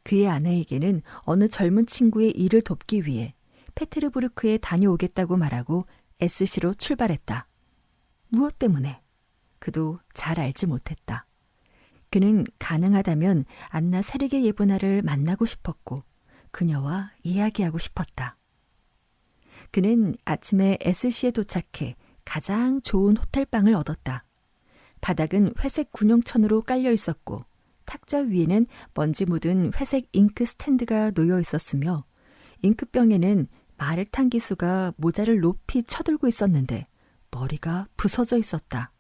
그의 아내에게는 어느 젊은 친구의 일을 돕기 위해 페테르부르크에 다녀오겠다고 말하고 SC로 출발했다. 무엇 때문에? 그도 잘 알지 못했다. 그는 가능하다면 안나 세르게 예브나를 만나고 싶었고 그녀와 이야기하고 싶었다. 그는 아침에 SC에 도착해 가장 좋은 호텔방을 얻었다. 바닥은 회색 군용천으로 깔려 있었고 탁자 위에는 먼지 묻은 회색 잉크 스탠드가 놓여 있었으며 잉크병에는 마를탄 기수가 모자를 높이 쳐들고 있었는데 머리가 부서져 있었다.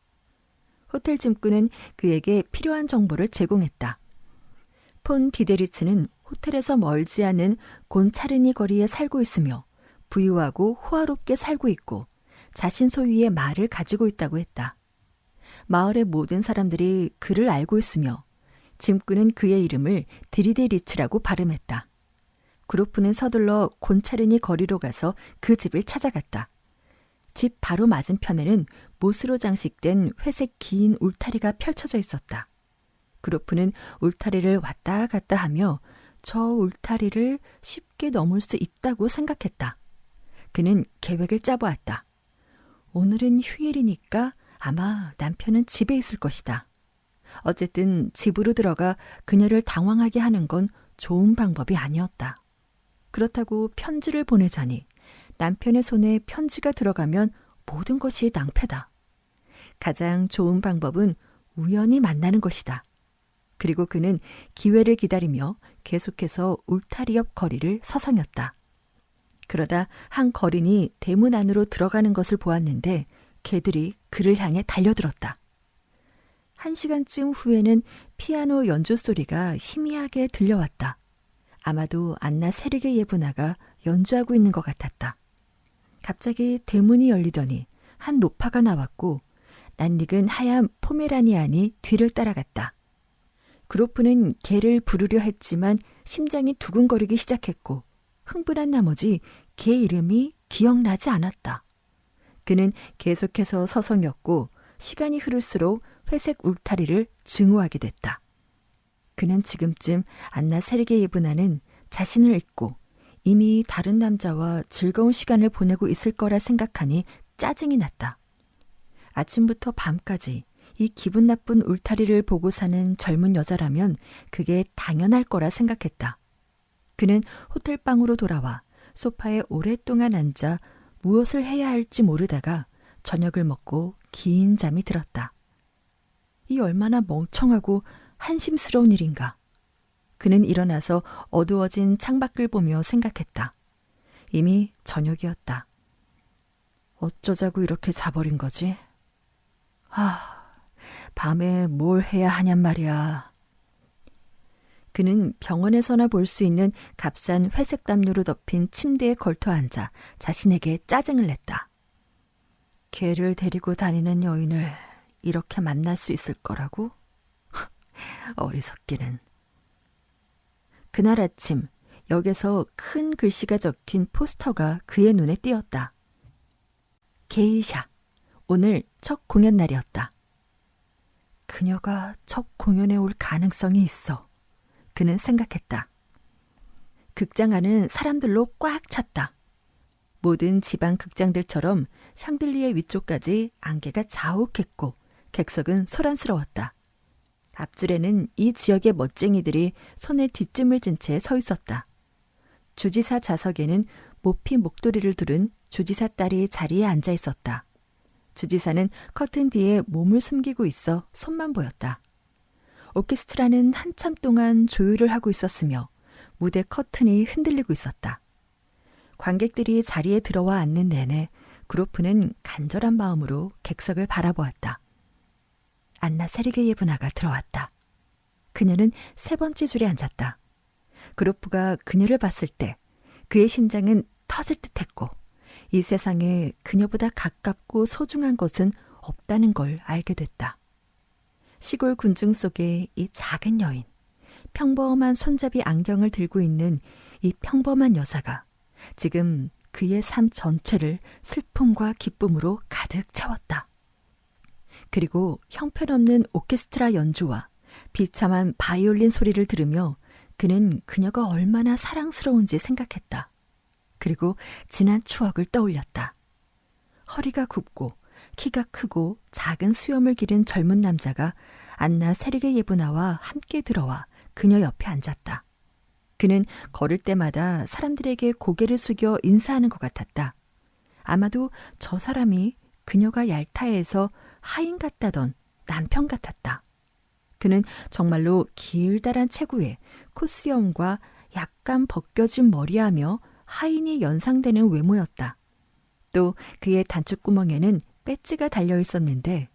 호텔 짐꾼은 그에게 필요한 정보를 제공했다. 폰 디데리츠는 호텔에서 멀지 않은 곤차르니 거리에 살고 있으며 부유하고 호화롭게 살고 있고 자신 소유의 말을 가지고 있다고 했다. 마을의 모든 사람들이 그를 알고 있으며 짐꾼은 그의 이름을 드리데리츠라고 발음했다. 그로프는 서둘러 곤차르니 거리로 가서 그 집을 찾아갔다. 집 바로 맞은편에는 못으로 장식된 회색 긴 울타리가 펼쳐져 있었다. 그로프는 울타리를 왔다 갔다 하며 저 울타리를 쉽게 넘을 수 있다고 생각했다. 그는 계획을 짜보았다. 오늘은 휴일이니까 아마 남편은 집에 있을 것이다. 어쨌든 집으로 들어가 그녀를 당황하게 하는 건 좋은 방법이 아니었다. 그렇다고 편지를 보내자니 남편의 손에 편지가 들어가면 모든 것이 낭패다. 가장 좋은 방법은 우연히 만나는 것이다. 그리고 그는 기회를 기다리며 계속해서 울타리 옆 거리를 서성였다. 그러다 한 거린이 대문 안으로 들어가는 것을 보았는데 개들이 그를 향해 달려들었다. 1시간쯤 후에는 피아노 연주 소리가 희미하게 들려왔다. 아마도 안나 세르게 예브나가 연주하고 있는 것 같았다. 갑자기 대문이 열리더니 한 노파가 나왔고 낯익은 하얀 포메라니안이 뒤를 따라갔다. 그로프는 개를 부르려 했지만 심장이 두근거리기 시작했고 흥분한 나머지 개 이름이 기억나지 않았다. 그는 계속해서 서성였고 시간이 흐를수록 회색 울타리를 증오하게 됐다. 그는 지금쯤 안나 세르게 예브나는 자신을 잊고 이미 다른 남자와 즐거운 시간을 보내고 있을 거라 생각하니 짜증이 났다. 아침부터 밤까지 이 기분 나쁜 울타리를 보고 사는 젊은 여자라면 그게 당연할 거라 생각했다. 그는 호텔방으로 돌아와 소파에 오랫동안 앉아 무엇을 해야 할지 모르다가 저녁을 먹고 긴 잠이 들었다. 이 얼마나 멍청하고 한심스러운 일인가. 그는 일어나서 어두워진 창밖을 보며 생각했다. 이미 저녁이었다. 어쩌자고 이렇게 자버린 거지? 밤에 뭘 해야 하냔 말이야. 그는 병원에서나 볼 수 있는 값싼 회색 담요로 덮인 침대에 걸터 앉아 자신에게 짜증을 냈다. 개를 데리고 다니는 여인을 이렇게 만날 수 있을 거라고? 어리석기는. 그날 아침 역에서 큰 글씨가 적힌 포스터가 그의 눈에 띄었다. 게이샤, 오늘 첫 공연 날이었다. 그녀가 첫 공연에 올 가능성이 있어. 그는 생각했다. 극장 안은 사람들로 꽉 찼다. 모든 지방 극장들처럼 샹들리에 위쪽까지 안개가 자욱했고 객석은 소란스러웠다. 앞줄에는 이 지역의 멋쟁이들이 손에 뒷짐을 진 채 서 있었다. 주지사 좌석에는 모피 목도리를 두른 주지사 딸이 자리에 앉아 있었다. 주지사는 커튼 뒤에 몸을 숨기고 있어 손만 보였다. 오케스트라는 한참 동안 조율을 하고 있었으며 무대 커튼이 흔들리고 있었다. 관객들이 자리에 들어와 앉는 내내 그로프는 간절한 마음으로 객석을 바라보았다. 안나 세르게 예브나가 들어왔다. 그녀는 3번째 줄에 앉았다. 그로프가 그녀를 봤을 때 그의 심장은 터질 듯했고 이 세상에 그녀보다 가깝고 소중한 것은 없다는 걸 알게 됐다. 시골 군중 속에 이 작은 여인, 평범한 손잡이 안경을 들고 있는 이 평범한 여자가 지금 그의 삶 전체를 슬픔과 기쁨으로 가득 채웠다. 그리고 형편없는 오케스트라 연주와 비참한 바이올린 소리를 들으며 그는 그녀가 얼마나 사랑스러운지 생각했다. 그리고 지난 추억을 떠올렸다. 허리가 굽고 키가 크고 작은 수염을 기른 젊은 남자가 안나 세르게 예브나와 함께 들어와 그녀 옆에 앉았다. 그는 걸을 때마다 사람들에게 고개를 숙여 인사하는 것 같았다. 아마도 저 사람이 그녀가 얄타에서 하인 같다던 남편 같았다. 그는 정말로 길다란 체구에 코스염과 약간 벗겨진 머리하며 하인이 연상되는 외모였다. 또 그의 단추구멍에는 배지가 달려 있었는데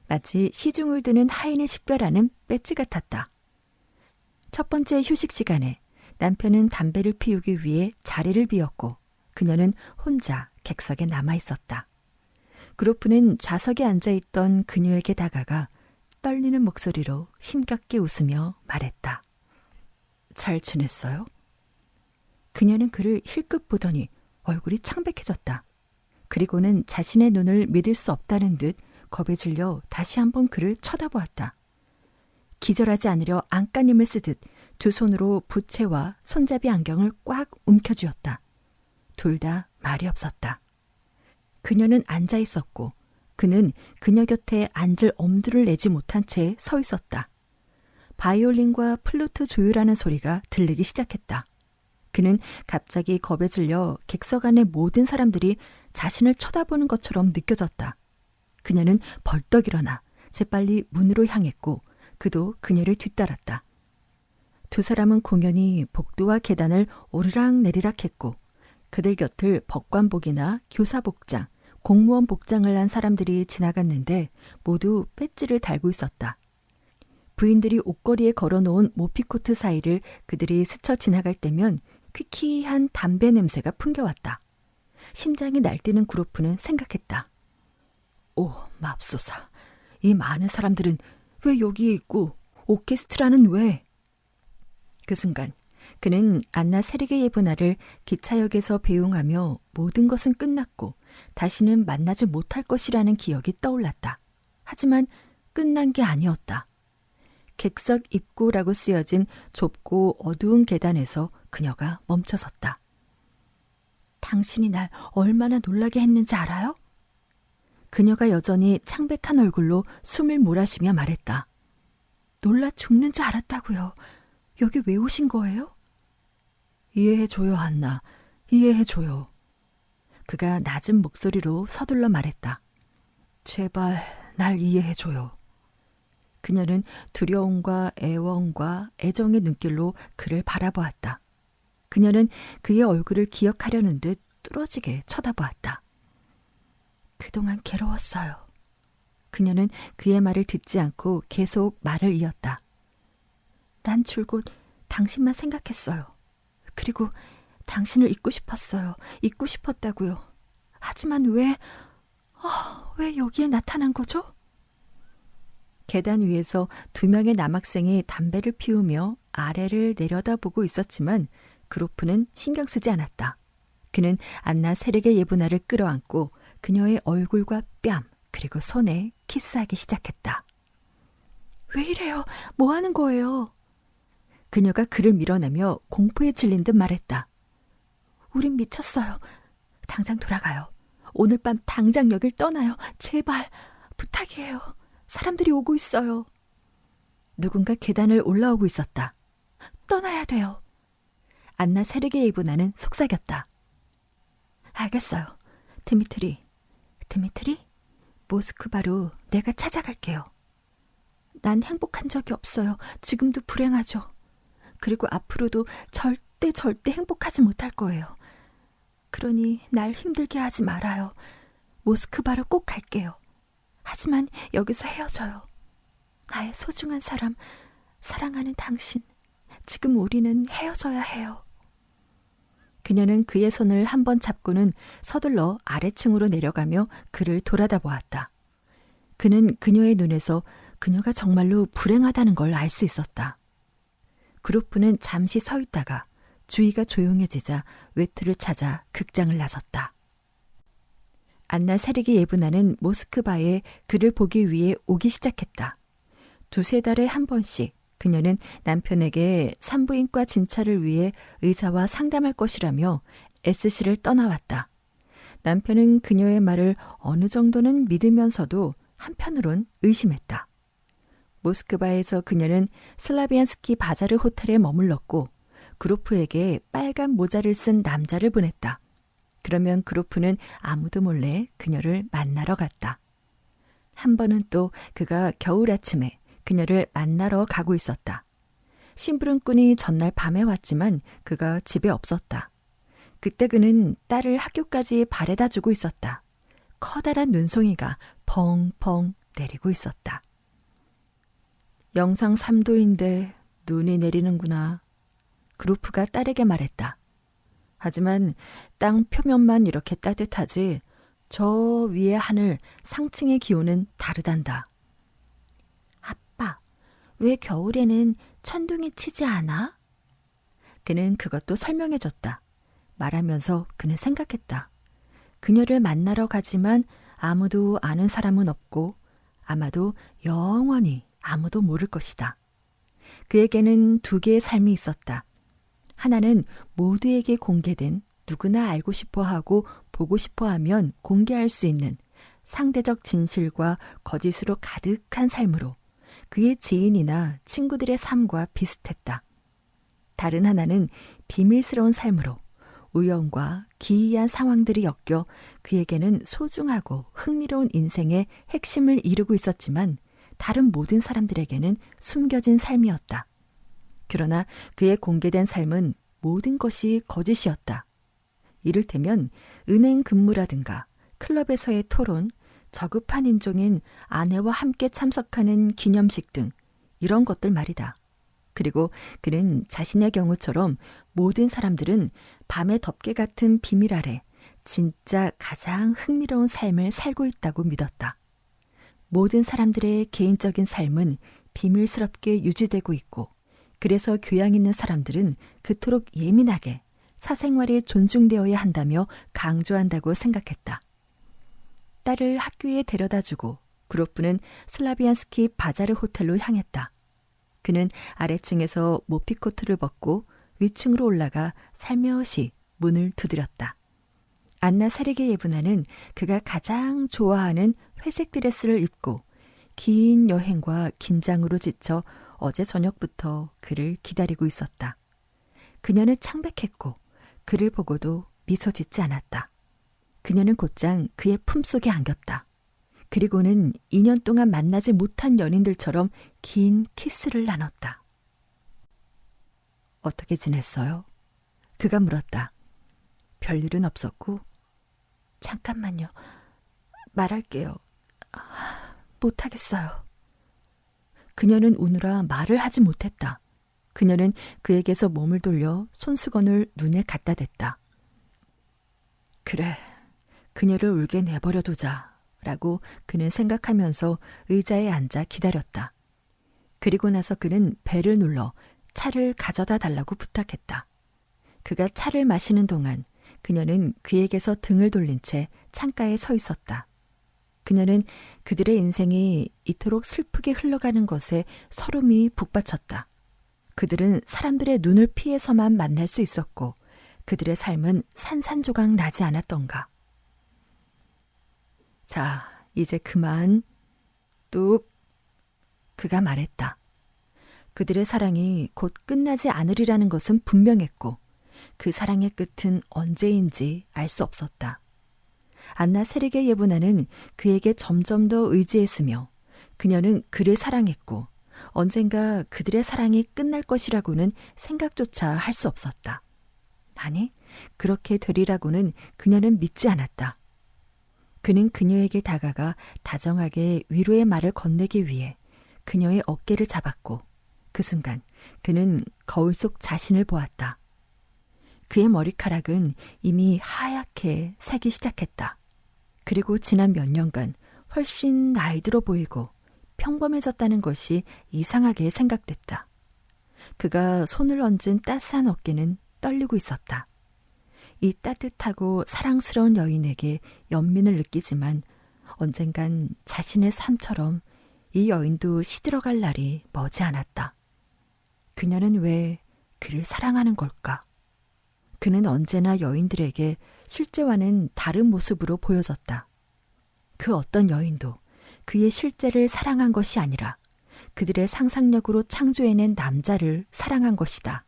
마치 시중을 드는 하인을 식별하는 배지 같았다. 첫 번째 휴식 시간에 남편은 담배를 피우기 위해 자리를 비웠고 그녀는 혼자 객석에 남아 있었다. 그로프는 좌석에 앉아있던 그녀에게 다가가 떨리는 목소리로 힘겹게 웃으며 말했다. 잘 지냈어요? 그녀는 그를 힐끗 보더니 얼굴이 창백해졌다. 그리고는 자신의 눈을 믿을 수 없다는 듯 겁에 질려 다시 한번 그를 쳐다보았다. 기절하지 않으려 안간힘을 쓰듯 두 손으로 부채와 손잡이 안경을 꽉 움켜쥐었다. 둘 다 말이 없었다. 그녀는 앉아 있었고 그는 그녀 곁에 앉을 엄두를 내지 못한 채 서 있었다. 바이올린과 플루트 조율하는 소리가 들리기 시작했다. 그는 갑자기 겁에 질려 객석 안의 모든 사람들이 자신을 쳐다보는 것처럼 느껴졌다. 그녀는 벌떡 일어나 재빨리 문으로 향했고 그도 그녀를 뒤따랐다. 두 사람은 공연히 복도와 계단을 오르락 내리락 했고 그들 곁을 법관복이나 교사복장, 공무원 복장을 한 사람들이 지나갔는데 모두 배지를 달고 있었다. 부인들이 옷걸이에 걸어놓은 모피코트 사이를 그들이 스쳐 지나갈 때면 퀴퀴한 담배 냄새가 풍겨왔다. 심장이 날뛰는 그루프는 생각했다. 오, 맙소사. 이 많은 사람들은 왜 여기에 있고 오케스트라는 왜? 그 순간 그는 안나 세르게예브나를 기차역에서 배웅하며 모든 것은 끝났고 다시는 만나지 못할 것이라는 기억이 떠올랐다. 하지만 끝난 게 아니었다. 객석 입구라고 쓰여진 좁고 어두운 계단에서 그녀가 멈춰섰다. 당신이 날 얼마나 놀라게 했는지 알아요? 그녀가 여전히 창백한 얼굴로 숨을 몰아쉬며 말했다. 놀라 죽는 줄 알았다고요. 여기 왜 오신 거예요? 이해해줘요, 안나. 이해해줘요. 그가 낮은 목소리로 서둘러 말했다. 제발 날 이해해줘요. 그녀는 두려움과 애원과 애정의 눈길로 그를 바라보았다. 그녀는 그의 얼굴을 기억하려는 듯 뚫어지게 쳐다보았다. 그동안 괴로웠어요. 그녀는 그의 말을 듣지 않고 계속 말을 이었다. 난 줄곧 당신만 생각했어요. 그리고 당신을 잊고 싶었어요. 잊고 싶었다고요. 하지만 왜 여기에 나타난 거죠? 계단 위에서 두 명의 남학생이 담배를 피우며 아래를 내려다보고 있었지만 그로프는 신경 쓰지 않았다. 그는 안나 세르게예브나를 끌어안고 그녀의 얼굴과 뺨 그리고 손에 키스하기 시작했다. 왜 이래요? 뭐 하는 거예요? 그녀가 그를 밀어내며 공포에 질린 듯 말했다. 우린 미쳤어요. 당장 돌아가요. 오늘 밤 당장 여길 떠나요. 제발 부탁이에요. 사람들이 오고 있어요. 누군가 계단을 올라오고 있었다. 떠나야 돼요. 안나 세르게예브나는 속삭였다. 알겠어요. 드미트리, 모스크바로 내가 찾아갈게요. 난 행복한 적이 없어요. 지금도 불행하죠. 그리고 앞으로도 절대 행복하지 못할 거예요. 그러니 날 힘들게 하지 말아요. 모스크바로 꼭 갈게요. 하지만 여기서 헤어져요. 나의 소중한 사람, 사랑하는 당신. 지금 우리는 헤어져야 해요. 그녀는 그의 손을 한번 잡고는 서둘러 아래층으로 내려가며 그를 돌아다 보았다. 그는 그녀의 눈에서 그녀가 정말로 불행하다는 걸 알 수 있었다. 그루프는 잠시 서 있다가 주위가 조용해지자 외투를 찾아 극장을 나섰다. 안나 세르게예브나는 모스크바에 그를 보기 위해 오기 시작했다. 두세 달에 한 번씩 그녀는 남편에게 산부인과 진찰을 위해 의사와 상담할 것이라며 SC를 떠나왔다. 남편은 그녀의 말을 어느 정도는 믿으면서도 한편으론 의심했다. 모스크바에서 그녀는 슬라비안스키 바자르 호텔에 머물렀고 그로프에게 빨간 모자를 쓴 남자를 보냈다. 그러면 그로프는 아무도 몰래 그녀를 만나러 갔다. 한 번은 또 그가 겨울 아침에 그녀를 만나러 가고 있었다. 심부름꾼이 전날 밤에 왔지만 그가 집에 없었다. 그때 그는 딸을 학교까지 바래다 주고 있었다. 커다란 눈송이가 펑펑 내리고 있었다. 영상 3도인데 눈이 내리는구나. 그루프가 딸에게 말했다. 하지만 땅 표면만 이렇게 따뜻하지 저 위의 하늘 상층의 기온은 다르단다. 아빠, 왜 겨울에는 천둥이 치지 않아? 그는 그것도 설명해줬다. 말하면서 그는 생각했다. 그녀를 만나러 가지만 아무도 아는 사람은 없고 아마도 영원히 아무도 모를 것이다. 그에게는 두 개의 삶이 있었다. 하나는 모두에게 공개된 누구나 알고 싶어하고 보고 싶어하면 공개할 수 있는 상대적 진실과 거짓으로 가득한 삶으로 그의 지인이나 친구들의 삶과 비슷했다. 다른 하나는 비밀스러운 삶으로 우연과 기이한 상황들이 엮여 그에게는 소중하고 흥미로운 인생의 핵심을 이루고 있었지만 다른 모든 사람들에게는 숨겨진 삶이었다. 그러나 그의 공개된 삶은 모든 것이 거짓이었다. 이를테면 은행 근무라든가 클럽에서의 토론, 저급한 인종인 아내와 함께 참석하는 기념식 등 이런 것들 말이다. 그리고 그는 자신의 경우처럼 모든 사람들은 밤의 덮개 같은 비밀 아래 진짜 가장 흥미로운 삶을 살고 있다고 믿었다. 모든 사람들의 개인적인 삶은 비밀스럽게 유지되고 있고 그래서 교양 있는 사람들은 그토록 예민하게 사생활이 존중되어야 한다며 강조한다고 생각했다. 딸을 학교에 데려다주고 그룹부는 슬라비안스키 바자르 호텔로 향했다. 그는 아래층에서 모피코트를 벗고 위층으로 올라가 살며시 문을 두드렸다. 안나 세르게 예브나는 그가 가장 좋아하는 회색 드레스를 입고 긴 여행과 긴장으로 지쳐 어제 저녁부터 그를 기다리고 있었다. 그녀는 창백했고 그를 보고도 미소 짓지 않았다. 그녀는 곧장 그의 품속에 안겼다. 그리고는 2년 동안 만나지 못한 연인들처럼 긴 키스를 나눴다. 어떻게 지냈어요? 그가 물었다. 별일은 없었고. 잠깐만요. 말할게요. 못하겠어요. 그녀는 우느라 말을 하지 못했다. 그녀는 그에게서 몸을 돌려 손수건을 눈에 갖다 댔다. 그래, 그녀를 울게 내버려 두자 라고 그는 생각하면서 의자에 앉아 기다렸다. 그리고 나서 그는 벨을 눌러 차를 가져다 달라고 부탁했다. 그가 차를 마시는 동안 그녀는 그에게서 등을 돌린 채 창가에 서 있었다. 그녀는 그들의 인생이 이토록 슬프게 흘러가는 것에 서름이 북받쳤다. 그들은 사람들의 눈을 피해서만 만날 수 있었고 그들의 삶은 산산조각 나지 않았던가. 자, 이제 그만. 뚝. 그가 말했다. 그들의 사랑이 곧 끝나지 않으리라는 것은 분명했고 그 사랑의 끝은 언제인지 알 수 없었다. 안나 세르게 예브나는 그에게 점점 더 의지했으며 그녀는 그를 사랑했고 언젠가 그들의 사랑이 끝날 것이라고는 생각조차 할 수 없었다. 아니, 그렇게 되리라고는 그녀는 믿지 않았다. 그는 그녀에게 다가가 다정하게 위로의 말을 건네기 위해 그녀의 어깨를 잡았고 그 순간 그는 거울 속 자신을 보았다. 그의 머리카락은 이미 하얗게 새기 시작했다. 그리고 지난 몇 년간 훨씬 나이 들어 보이고 평범해졌다는 것이 이상하게 생각됐다. 그가 손을 얹은 따스한 어깨는 떨리고 있었다. 이 따뜻하고 사랑스러운 여인에게 연민을 느끼지만 언젠간 자신의 삶처럼 이 여인도 시들어갈 날이 머지 않았다. 그녀는 왜 그를 사랑하는 걸까? 그는 언제나 여인들에게 실제와는 다른 모습으로 보여졌다. 그 어떤 여인도 그의 실제를 사랑한 것이 아니라 그들의 상상력으로 창조해낸 남자를 사랑한 것이다.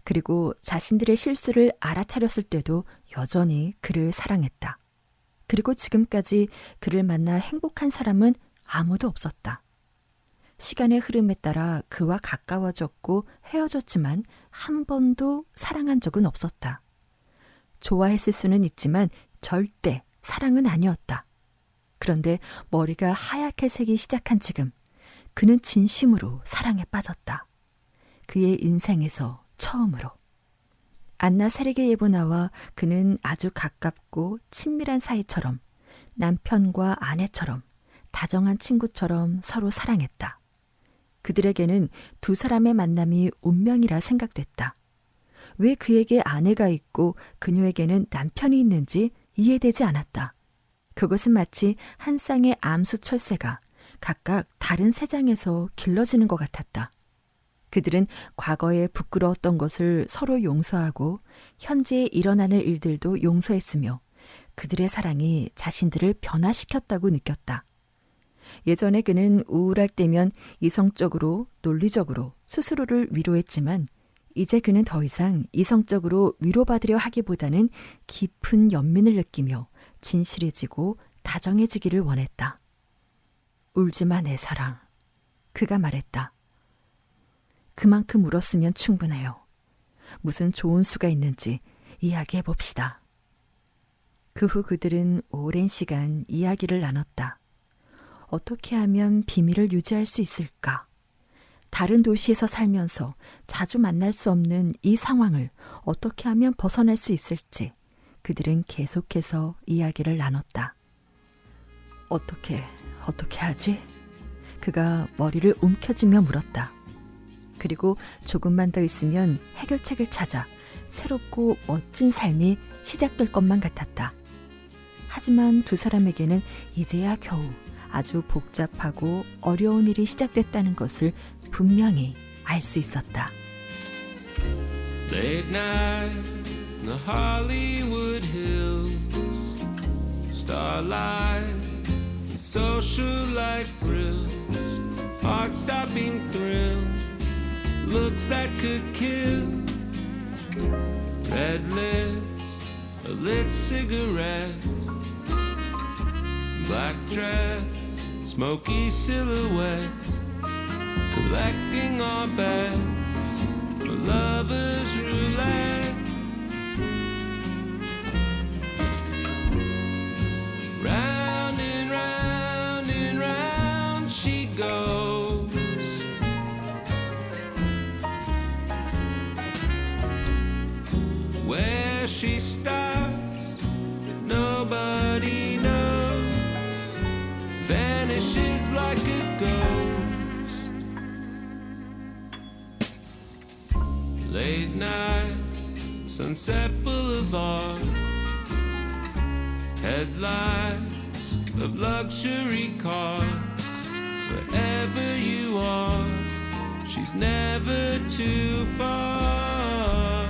그리고 자신들의 실수를 알아차렸을 때도 여전히 그를 사랑했다. 그리고 지금까지 그를 만나 행복한 사람은 아무도 없었다. 시간의 흐름에 따라 그와 가까워졌고 헤어졌지만 한 번도 사랑한 적은 없었다. 좋아했을 수는 있지만 절대 사랑은 아니었다. 그런데 머리가 하얗게 새기 시작한 지금 그는 진심으로 사랑에 빠졌다. 그의 인생에서 처음으로. 안나 세르게 예브나와 그는 아주 가깝고 친밀한 사이처럼 남편과 아내처럼 다정한 친구처럼 서로 사랑했다. 그들에게는 두 사람의 만남이 운명이라 생각됐다. 왜 그에게 아내가 있고 그녀에게는 남편이 있는지 이해되지 않았다. 그것은 마치 한 쌍의 암수 철새가 각각 다른 세 장에서 길러지는 것 같았다. 그들은 과거에 부끄러웠던 것을 서로 용서하고 현재에 일어나는 일들도 용서했으며 그들의 사랑이 자신들을 변화시켰다고 느꼈다. 예전에 그는 우울할 때면 이성적으로, 논리적으로 스스로를 위로했지만 이제 그는 더 이상 이성적으로 위로받으려 하기보다는 깊은 연민을 느끼며 진실해지고 다정해지기를 원했다. 울지마 내 사랑. 그가 말했다. 그만큼 울었으면 충분해요. 무슨 좋은 수가 있는지 이야기해 봅시다. 그 후 그들은 오랜 시간 이야기를 나눴다. 어떻게 하면 비밀을 유지할 수 있을까? 다른 도시에서 살면서 자주 만날 수 없는 이 상황을 어떻게 하면 벗어날 수 있을지 그들은 계속해서 이야기를 나눴다. 어떻게 하지? 그가 머리를 움켜쥐며 물었다. 그리고 조금만 더 있으면 해결책을 찾아 새롭고 멋진 삶이 시작될 것만 같았다. 하지만 두 사람에게는 이제야 겨우 아주 복잡하고 어려운 일이 시작됐다는 것을 분명히 알 수 있었다. Late night in the Hollywood Hills, starlight and social life thrills, heart-stopping thrill, looks that could kill, red lips, a lit cigarette, black dress, smoky silhouette, collecting our bets for lovers roulette. Round and round she goes, where she stops nobody knows, vanishes like a ghost. Late night, Sunset Boulevard, headlights of luxury cars. Wherever you are, she's never too far.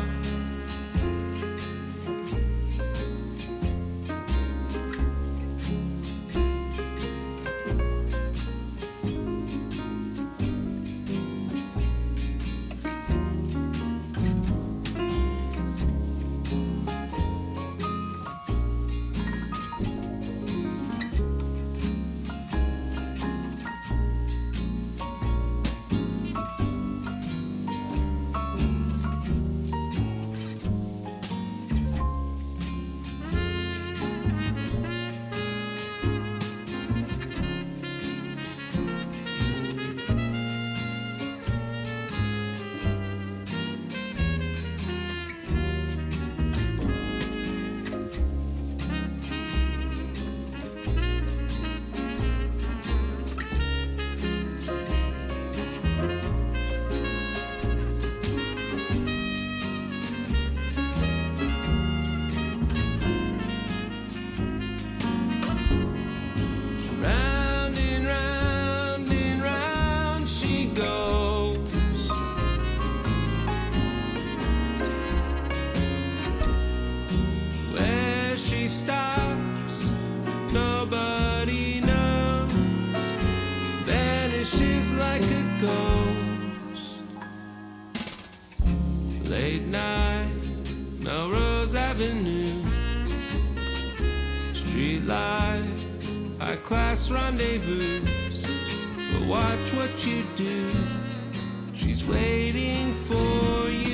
Nobody knows, vanishes like a ghost. Late night, Melrose Avenue, street lights, high class rendezvous. But watch what you do, she's waiting for you.